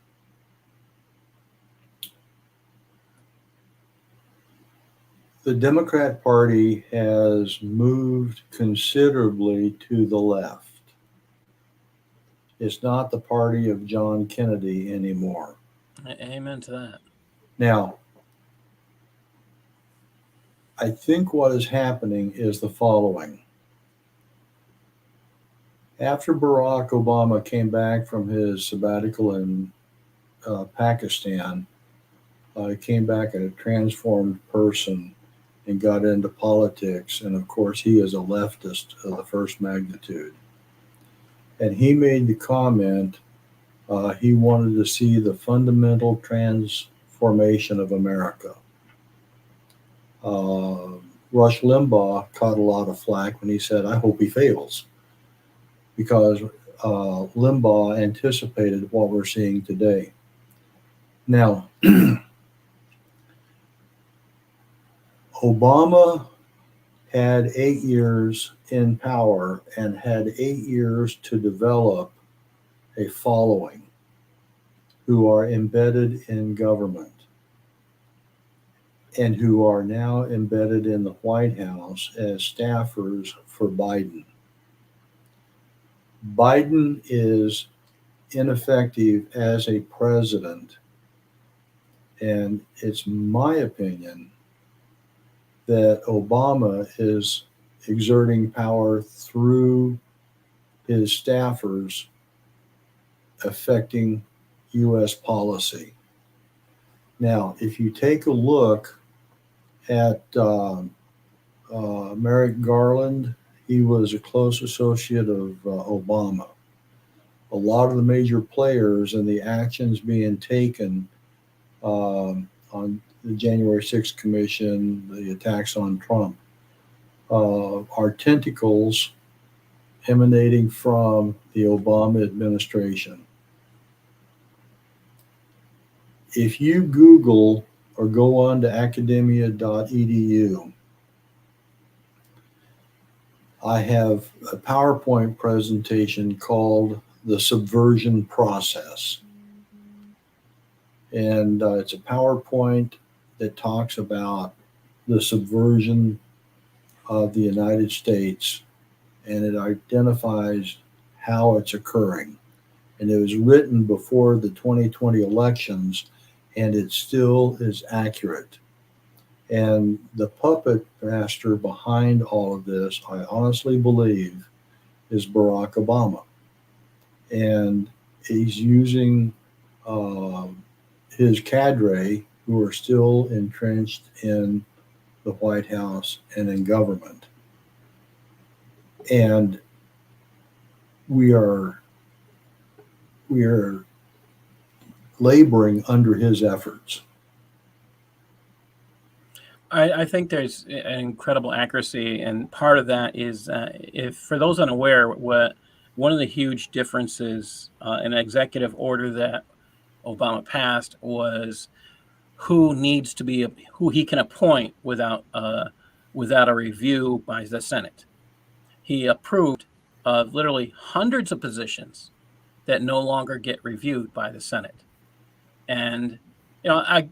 The Democrat Party has moved considerably to the left. It's not the party of John Kennedy anymore. Amen to that. Now, I think what is happening is the following. After Barack Obama came back from his sabbatical in Pakistan, he came back a transformed person and got into politics. And of course, he is a leftist of the first magnitude. And he made the comment he wanted to see the fundamental transformation of America. Rush Limbaugh caught a lot of flack when he said, I hope he fails, because Limbaugh anticipated what we're seeing today. Now, Obama had 8 years in power and had 8 years to develop a following who are embedded in government and who are now embedded in the White House as staffers for Biden. Biden is ineffective as a president, and it's my opinion that Obama is exerting power through his staffers affecting U.S. policy. Now, if you take a look at Merrick Garland, he was a close associate of Obama. A lot of the major players and the actions being taken on the January 6th Commission, the attacks on Trump, are tentacles emanating from the Obama administration. If you Google or go on to academia.edu, I have a PowerPoint presentation called The Subversion Process. And it's a PowerPoint that talks about the subversion of the United States, and it identifies how it's occurring. And it was written before the 2020 elections, and it still is accurate. And the puppet master behind all of this, I honestly believe, is Barack Obama. And he's using his cadre, who are still entrenched in the White House and in government. And we are laboring under his efforts. I think there's an incredible accuracy, and part of that is, if for those unaware, what one of the huge differences in an executive order that Obama passed was who he can appoint without a review by the Senate. He approved of literally hundreds of positions that no longer get reviewed by the Senate, and I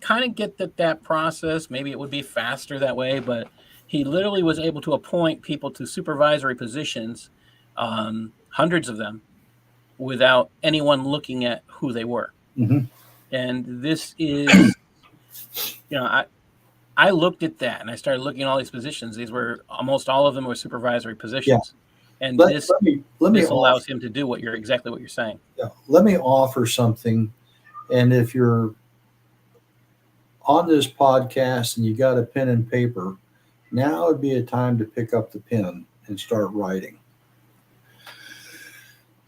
kind of get that process. Maybe it would be faster that way, but he literally was able to appoint people to supervisory positions, hundreds of them, without anyone looking at who they were. Mm-hmm. And this is, I looked at that and I started looking at all these positions. These were almost all of them were supervisory positions, and this allows him to do exactly what you're saying. Yeah, let me offer something. And if you're on this podcast and you got a pen and paper, now would be a time to pick up the pen and start writing.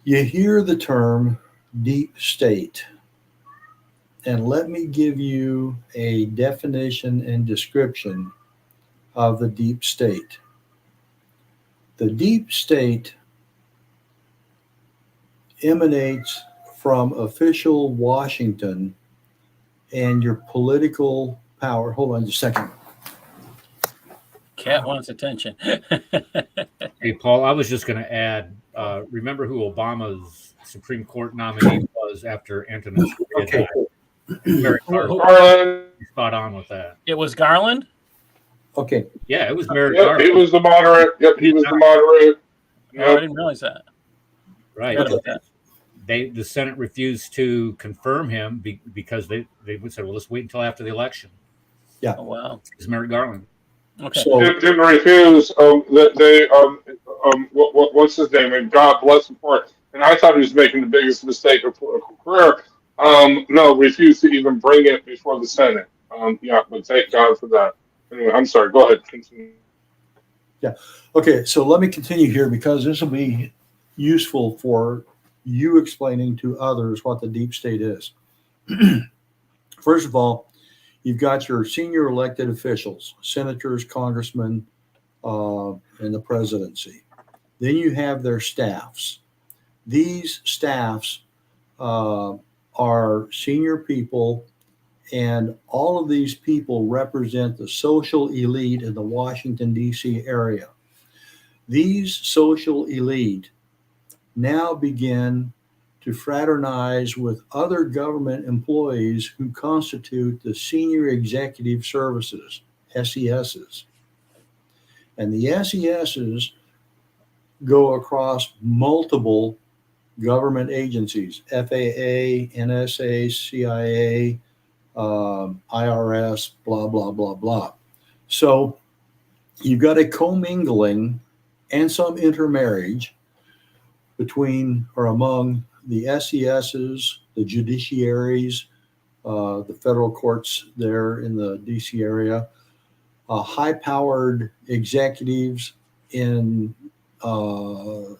You hear the term deep state, and let me give you a definition and description of the deep state. The deep state emanates from official Washington and your political power. Hold on just a second. Cat wants attention. Hey, Paul, I was just going to add, remember who Obama's Supreme Court nominee was after Antonin Scalia Okay. Merrick Garland. Garland. Spot on with that. It was Garland? Okay. Yeah, it was Merrick Yep, Garland. he was the moderate. Yep, he was the moderate. No, I didn't realize that. Right. Forgot about that. The Senate refused to confirm him because they said, well, let's wait until after the election. Yeah. Oh, wow. It's Merrick Garland. Okay. So Didn't refuse. What's his name? And God bless him for it. And I thought he was making the biggest mistake of political career. No, refused to even bring it before the Senate. But thank God for that. Anyway, I'm sorry. Go ahead. Continue. okay, so let me continue here because this will be useful for you explaining to others what the deep state is. First of all, you've got your senior elected officials, senators, congressmen, and the presidency. Then you have their staffs. These staffs are senior people, and all of these people represent the social elite in the Washington, D.C. area. These social elite now begin to fraternize with other government employees who constitute the senior executive services, SESs. And the SESs go across multiple government agencies, FAA, NSA, CIA, IRS, blah, blah, blah, blah. So you've got a commingling and some intermarriage between or among the SESs, the judiciaries, the federal courts there in the DC area, high-powered executives in the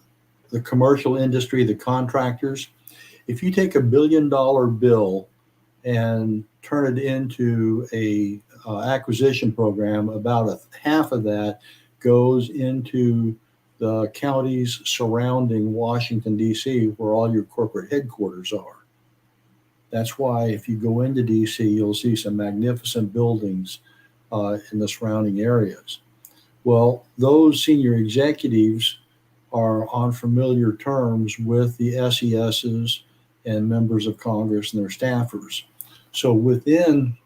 commercial industry, the contractors. If you take $1 billion bill and turn it into a acquisition program, about half of that goes into the counties surrounding Washington, D.C., where all your corporate headquarters are. That's why if you go into D.C., you'll see some magnificent buildings in the surrounding areas. Well, those senior executives are on familiar terms with the SESs and members of Congress and their staffers. So within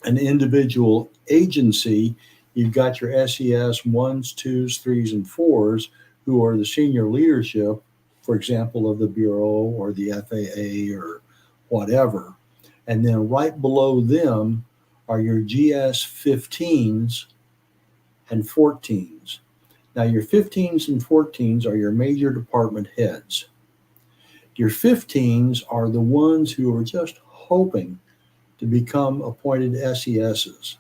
an individual agency, you've got your SES 1s, 2s, 3s, and 4s, who are the senior leadership, for example, of the Bureau or the FAA or whatever. And then right below them are your GS 15s and 14s. Now, your 15s and 14s are your major department heads. Your 15s are the ones who are just hoping to become appointed SESs.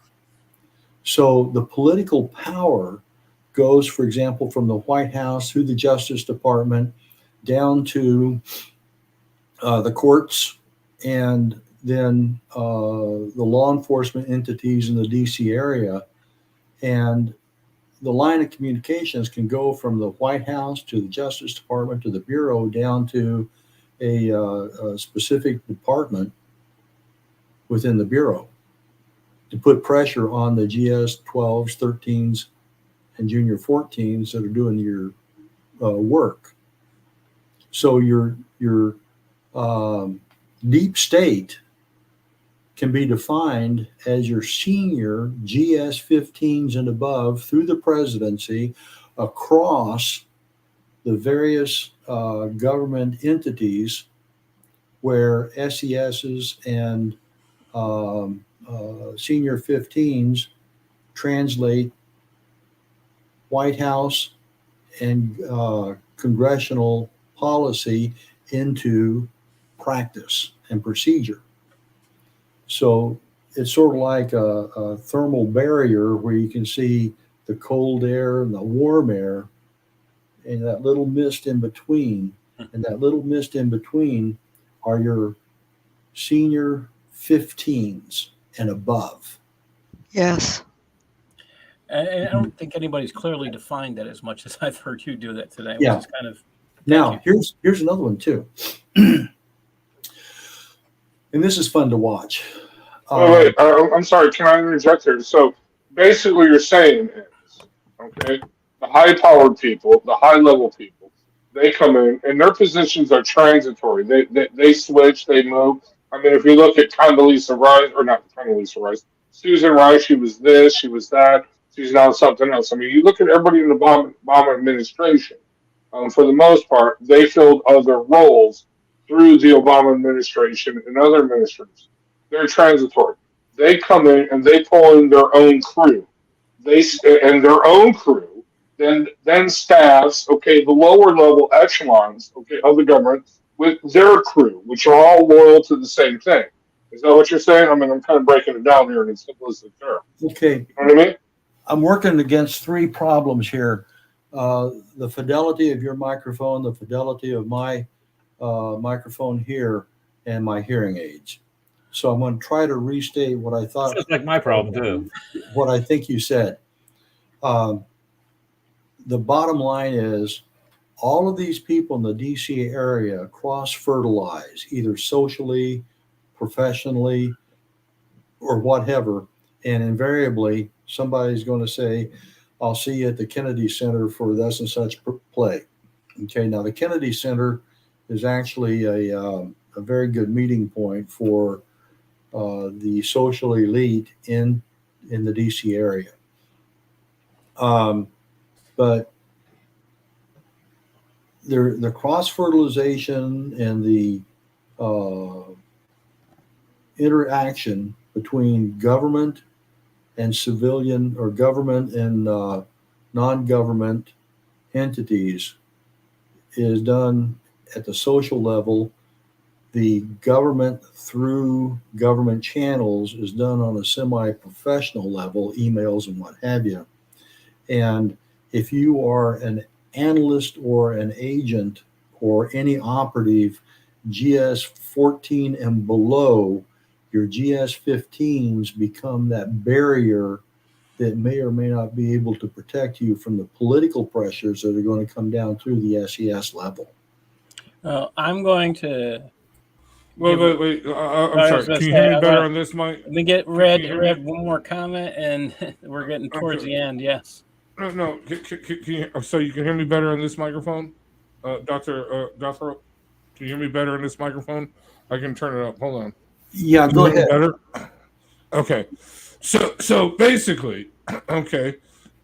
So the political power goes, for example, from the White House through the Justice Department down to the courts and then the law enforcement entities in the DC area. And the line of communications can go from the White House to the Justice Department to the Bureau down to a specific department within the Bureau to put pressure on the GS 12s, 13s, and junior 14s that are doing your work. So your deep state can be defined as your senior GS 15s and above through the presidency across the various government entities where SESs and senior 15s translate White House and congressional policy into practice and procedure. So it's sort of like a thermal barrier where you can see the cold air and the warm air and that little mist in between. And that little mist in between are your senior 15s and above. Yes. And I don't think anybody's clearly defined that as much as I've heard you do that today, Yeah. which is kind of. Now, here's another one too. And this is fun to watch. Wait, I'm sorry. Can I interject here? So basically, you're saying is, okay, the high-powered people, the high-level people, they come in and their positions are transitory. They switch, they move. I mean, if you look at Condoleezza Rice, or not Condoleezza Rice, Susan Rice, she was this, she was that, she's now something else. I mean, you look at everybody in the Obama administration. For the most part, they filled other roles through the Obama administration and other administrations. They're transitory. They come in and they pull in their own crew. And their own crew then staffs, okay, the lower level echelons, okay, of the government with their crew, which are all loyal to the same thing. Is that what you're saying? I mean, I'm kind of breaking it down here in simplistic terms. Okay. You know what I mean? I'm working against three problems here. The fidelity of your microphone, the fidelity of my microphone here, and my hearing aids. So I'm going to try to restate what I thought. Sounds like my problem too. What I think you said. The bottom line is all of these people in the DC area cross-fertilize, either socially, professionally, or whatever. And invariably, somebody's going to say, I'll see you at the Kennedy Center for thus and such play. Okay, now the Kennedy Center is actually a very good meeting point for the social elite in the DC area. But the cross-fertilization and the interaction between government and civilian, or government and non-government entities, is done at the social level. The government through government channels is done on a semi-professional level, emails and what have you. And if you are an analyst or an agent or any operative GS 14 and below, your GS 15s become that barrier that may or may not be able to protect you from the political pressures that are going to come down through the SES level. I'm going to. Wait. I'm sorry. Can you hear me better on this, Mike? Let me get Red one more comment, and we're getting towards the end. Yes. No. So you can hear me better on this microphone, Doctor Gawthrop? Can you hear me better on this microphone? I can turn it up. Hold on. Yeah, Can go you hear me ahead. better? Okay. So basically, okay.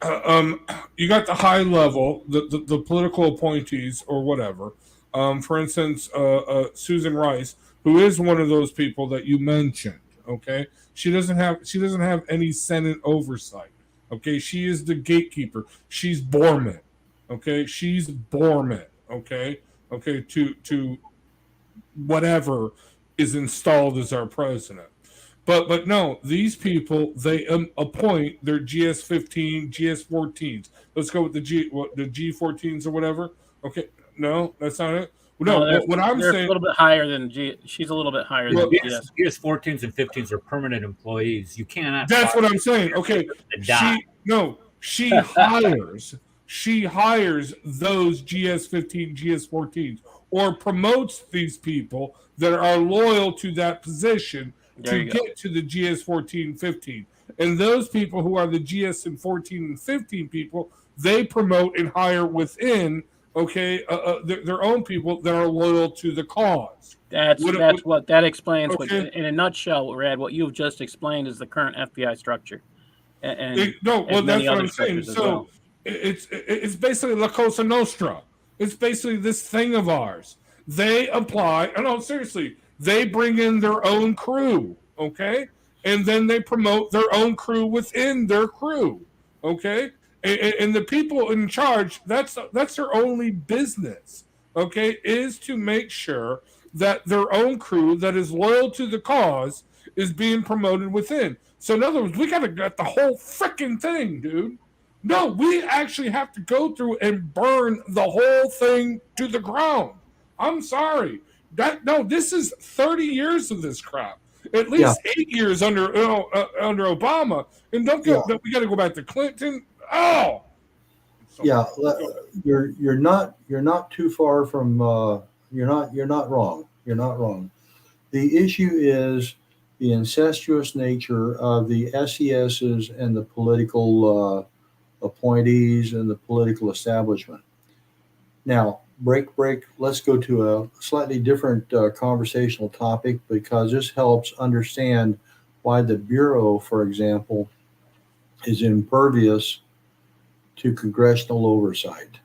You got the high level, the political appointees or whatever. For instance, Susan Rice, who is one of those people that you mentioned. Okay, she doesn't have any Senate oversight. Okay, she is the gatekeeper. She's Borman. Okay, she's Borman. Okay, to whatever is installed as our president. But no, these people they appoint their GS-15, GS-14s. Let's go with the G-14s or whatever. Okay, no, that's not it. No, No, what I'm they're a saying. little bit higher than G. She's a little bit higher Well, than GS. GS-14s and 15s are permanent employees. You cannot that's fire what I'm saying. Okay, and die. she hires those GS-15, GS-14s, or promotes these people that are loyal to that position There to you go. get to the GS-14, 15. And those people who are the GS and 14 and 15 people, they promote and hire within, okay, their own people that are loyal to the cause. That's what that explains. What, Okay. in a nutshell, Rad, what you've just explained is the current FBI structure, and No, well, many that's what other I'm saying. structures as So well. it's basically La Cosa Nostra. It's basically this thing of ours. They apply. No, seriously, they bring in their own crew, okay, and then they promote their own crew within their crew, okay, and the people in charge. That's their only business, okay, is to make sure that their own crew that is loyal to the cause is being promoted within. So in other words, we gotta get the whole freaking thing, dude. No, we actually have to go through and burn the whole thing to the ground. I'm sorry. This is 30 years of this crap. At Yeah, least 8 years under Obama, and don't yeah, go. We got to go back to Clinton. Oh, yeah. You're not too far from you're not wrong. You're not wrong. The issue is the incestuous nature of the SESs and the political appointees and the political establishment. Now, break. Let's go to a slightly different conversational topic because this helps understand why the Bureau, for example, is impervious to congressional oversight.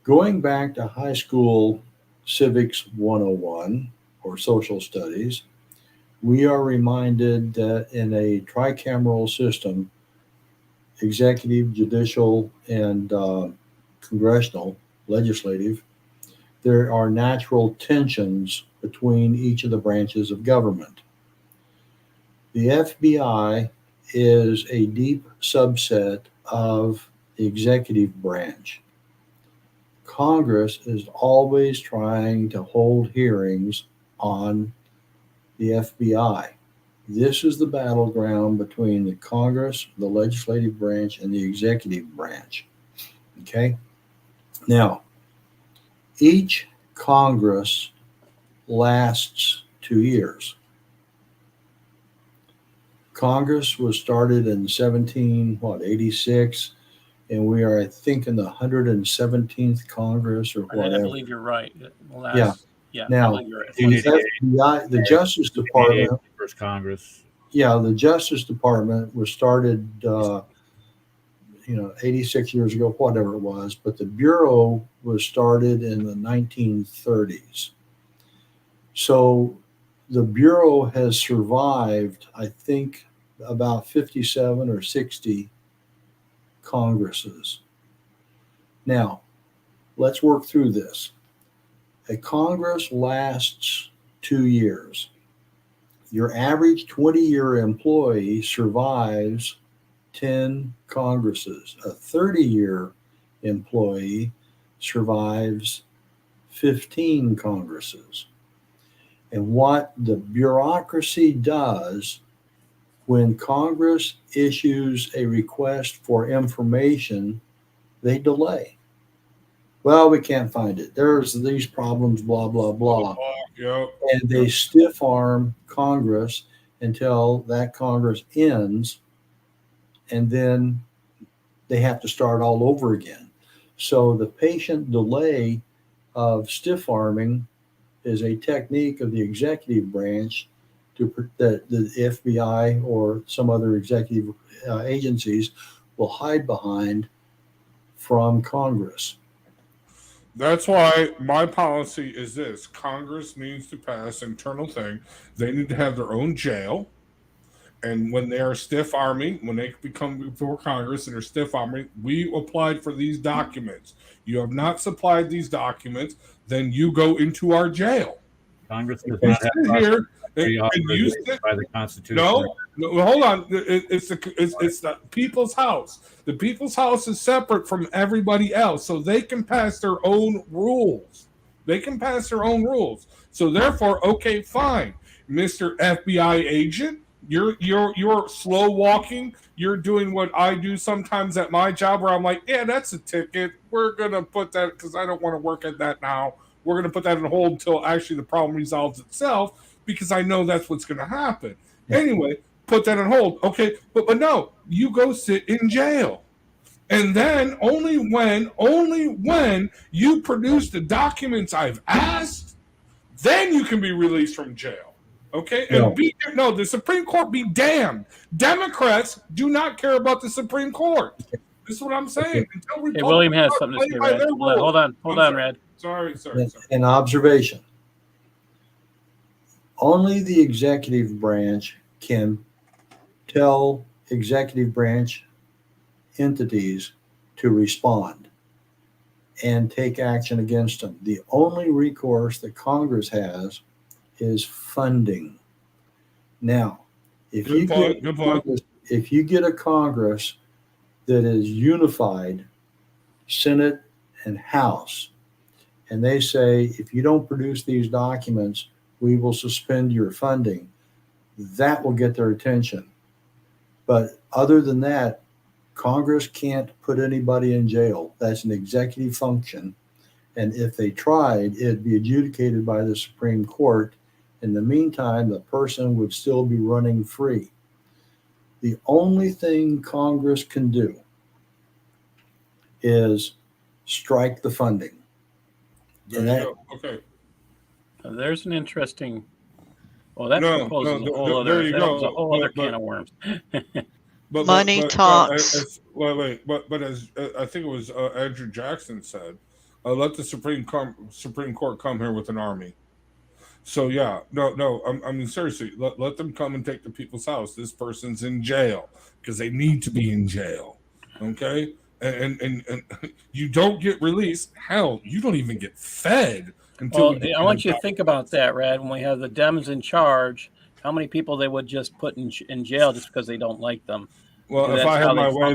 Going back to high school civics 101 or social studies, we are reminded that in a tricameral system, executive, judicial, and congressional, legislative, there are natural tensions between each of the branches of government. The FBI is a deep subset of the executive branch. Congress is always trying to hold hearings on the FBI. This is the battleground between the Congress, the legislative branch, and the executive branch. Okay? Now, each Congress lasts 2 years. Congress was started in 86, and we are, I think, in the 117th Congress or I whatever. believe you're right. Yeah. I Now, believe you're right. the FBI, the Justice Department, First Congress. yeah, the Justice Department was started, 86 years ago, whatever it was, but the Bureau was started in the 1930s. So the Bureau has survived, I think, about 57 or 60 Congresses. Now, let's work through this. A Congress lasts 2 years. Your average 20-year employee survives 10 Congresses. A 30-year employee survives 15 Congresses. And what the bureaucracy does when Congress issues a request for information, they delay. Well, we can't find it. There's these problems, blah, blah, blah. Yep. And they stiff arm Congress until that Congress ends. and then they have to start all over again. So the patient delay of stiff arming is a technique of the executive branch that the FBI or some other executive agencies will hide behind from Congress. That's why my policy is this: Congress needs to pass internal thing. They need to have their own jail. And when they are stiff arming, when they become before Congress and are stiff arming, we applied for these documents. You have not supplied these documents, then you go into our jail. Congress does You not have sit here and you authorization sit, by the Constitution. no, hold on. It's the people's house. The people's house is separate from everybody else, so they can pass their own rules. They can pass their own rules. So therefore, okay, fine, Mr. FBI agent. You're slow walking. You're doing what I do sometimes at my job, where I'm like, yeah, that's a ticket. We're gonna put that because I don't want to work at that now. We're gonna put that on hold until actually the problem resolves itself, because I know that's what's gonna happen. Yeah. Anyway, put that on hold. Okay, but no, you go sit in jail. And then only when you produce the documents I've asked, then you can be released from jail. Okay, and the Supreme Court be damned. Democrats do not care about the Supreme Court. This is what I'm saying. Hey, William has something to say, Rad. Hold on, Rad. Sorry. An observation. Only the executive branch can tell executive branch entities to respond and take action against them. The only recourse that Congress has is funding. Now, if you get a Congress that is unified, Senate and House, and they say, if you don't produce these documents, we will suspend your funding, that will get their attention. But other than that, Congress can't put anybody in jail. That's an executive function. And if they tried, it'd be adjudicated by the Supreme Court. In the meantime, the person would still be running free. The only thing Congress can do is strike the funding. Okay. There's an interesting. Well, that proposal is a whole other can of worms. Money talks. But as I think it was Andrew Jackson said, let the Supreme Court come here with an army. So yeah, I mean seriously, let them come and take the people's house. This person's in jail because they need to be in jail. Okay, and you don't get released. Hell, you don't even get fed until. Well, I want you to think about that, Rad. When we have the Dems in charge, how many people they would just put in jail just because they don't like them? Well, if I have my way,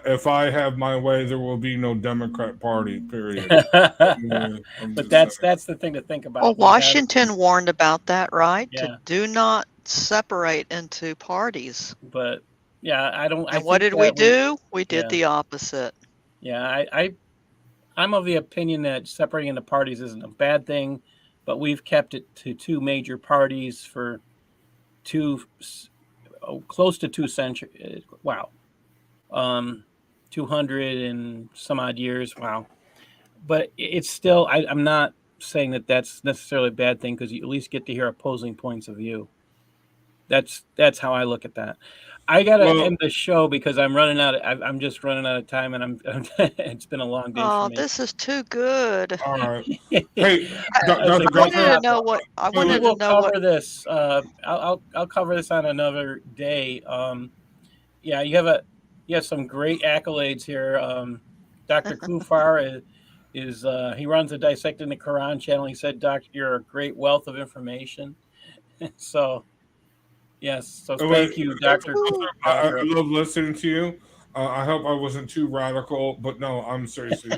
if I have my way, there will be no Democrat Party. Period. But that's the thing to think about. Well, Washington warned about that, right? Yeah. To do not separate into parties. But yeah, I don't. And what did we do? We did the opposite. Yeah, I'm of the opinion that separating into parties isn't a bad thing, but we've kept it to two major parties for close to 2 centuries. Wow. 200 and some odd years. Wow. But it's still, I'm not saying that that's necessarily a bad thing, because you at least get to hear opposing points of view. That's how I look at that. I gotta end the show because I'm just running out of time, and it's been a long day for me. This is too good. All right. Hey, I wanted to know what. We'll cover this. I'll cover this on another day. Yeah, you have some great accolades here. Dr. Kufar is he runs the Dissecting the Quran channel. He said, "Doctor, you're a great wealth of information." So. Yes, so thank you, Dr. I love listening to you. I hope I wasn't too radical, but no, I'm seriously.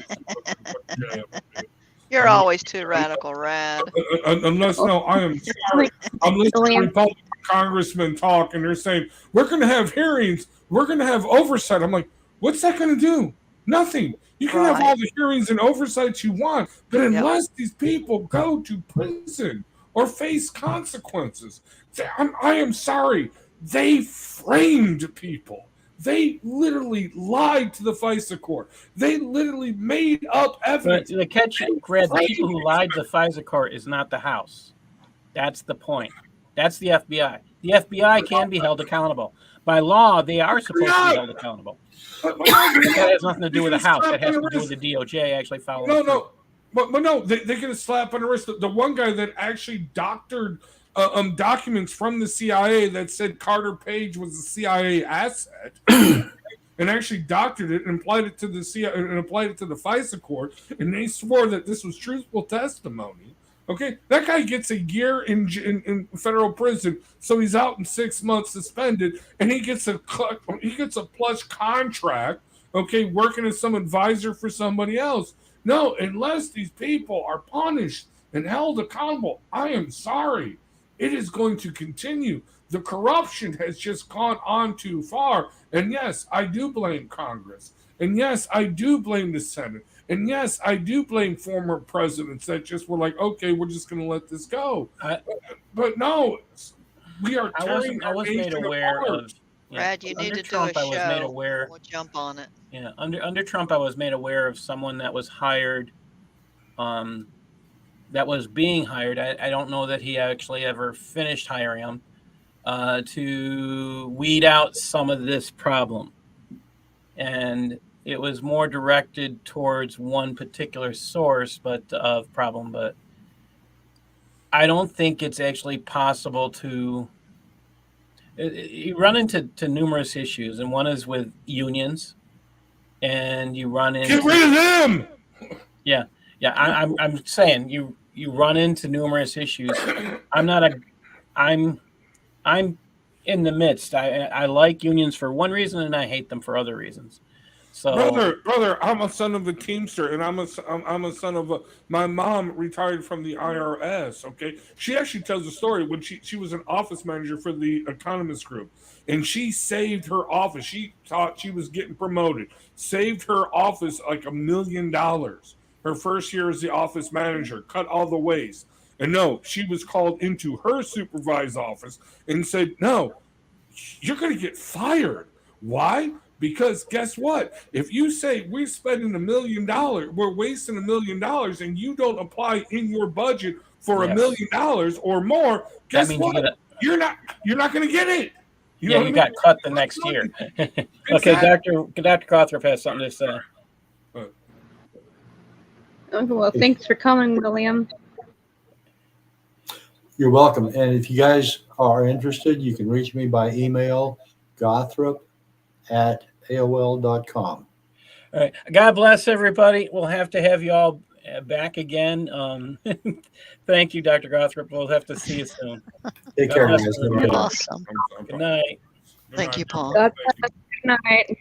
You're always too radical, Rad. Unless, I am sorry. I'm listening to Republican congressmen talk, and they're saying, we're going to have hearings, we're going to have oversight. I'm like, what's that going to do? Nothing. You can have all the hearings and oversights you want, but unless these people go to prison or face consequences, I am sorry. They framed people. They literally lied to the FISA court. They literally made up But evidence. the catch, Fred, the people who lied to the FISA court is not the House. That's the point. That's the FBI. The FBI can be held accountable. By law, they are supposed to be held accountable. But that has nothing to do with the House. That has to do with the DOJ actually following. But no, they get a slap on the wrist. The one guy that actually doctored documents from the CIA that said Carter Page was a CIA asset, and actually doctored it and applied it to the CIA and applied it to the FISA court, and they swore that this was truthful testimony. Okay, that guy gets a year in federal prison, so he's out in 6 months suspended, and he gets a plush contract. Okay, working as some advisor for somebody else. No, unless these people are punished and held accountable, I am sorry. It is going to continue. The corruption has just gone on too far. And yes, I do blame Congress. And yes, I do blame the Senate. And yes, I do blame former presidents that just were like, okay, we're just going to let this go. But no, we are tearing I was made aware of. Brad, you need to Trump, do a I was show. made aware. We'll jump on it. Yeah, under Trump, I was made aware of someone that was hired, that was being hired. I don't know that he actually ever finished hiring him, to weed out some of this problem. And it was more directed towards one particular source, of problem. But I don't think it's actually possible to. You run into numerous issues, and one is with unions, and you run into get rid of them. Yeah. I'm saying you run into numerous issues. I'm in the midst. I like unions for one reason, and I hate them for other reasons. So, brother, I'm a son of a Teamster, and I'm a son of my mom retired from the IRS. Okay, she actually tells a story when she was an office manager for the Economist Group, and she saved her office. She thought she was getting promoted, saved her office like $1 million. Her first year as the office manager, cut all the waste. And no, she was called into her supervised office and said, no, you're going to get fired. Why? Because guess what? If you say we're spending $1 million, we're wasting $1 million, and you don't apply in your budget for $1 million or more, guess what? You're not going to get it. You got cut the next year. Okay, Dr. Gawthrop has something to say. Okay, well, thanks for coming, William. You're welcome. And if you guys are interested, you can reach me by email, gawthrop@aol.com. All right. God bless everybody. We'll have to have you all back again. Thank you, Dr. Gawthrop. We'll have to see you soon. Take care, guys. Awesome. Good night. Thank you, Paul. God bless. Good night.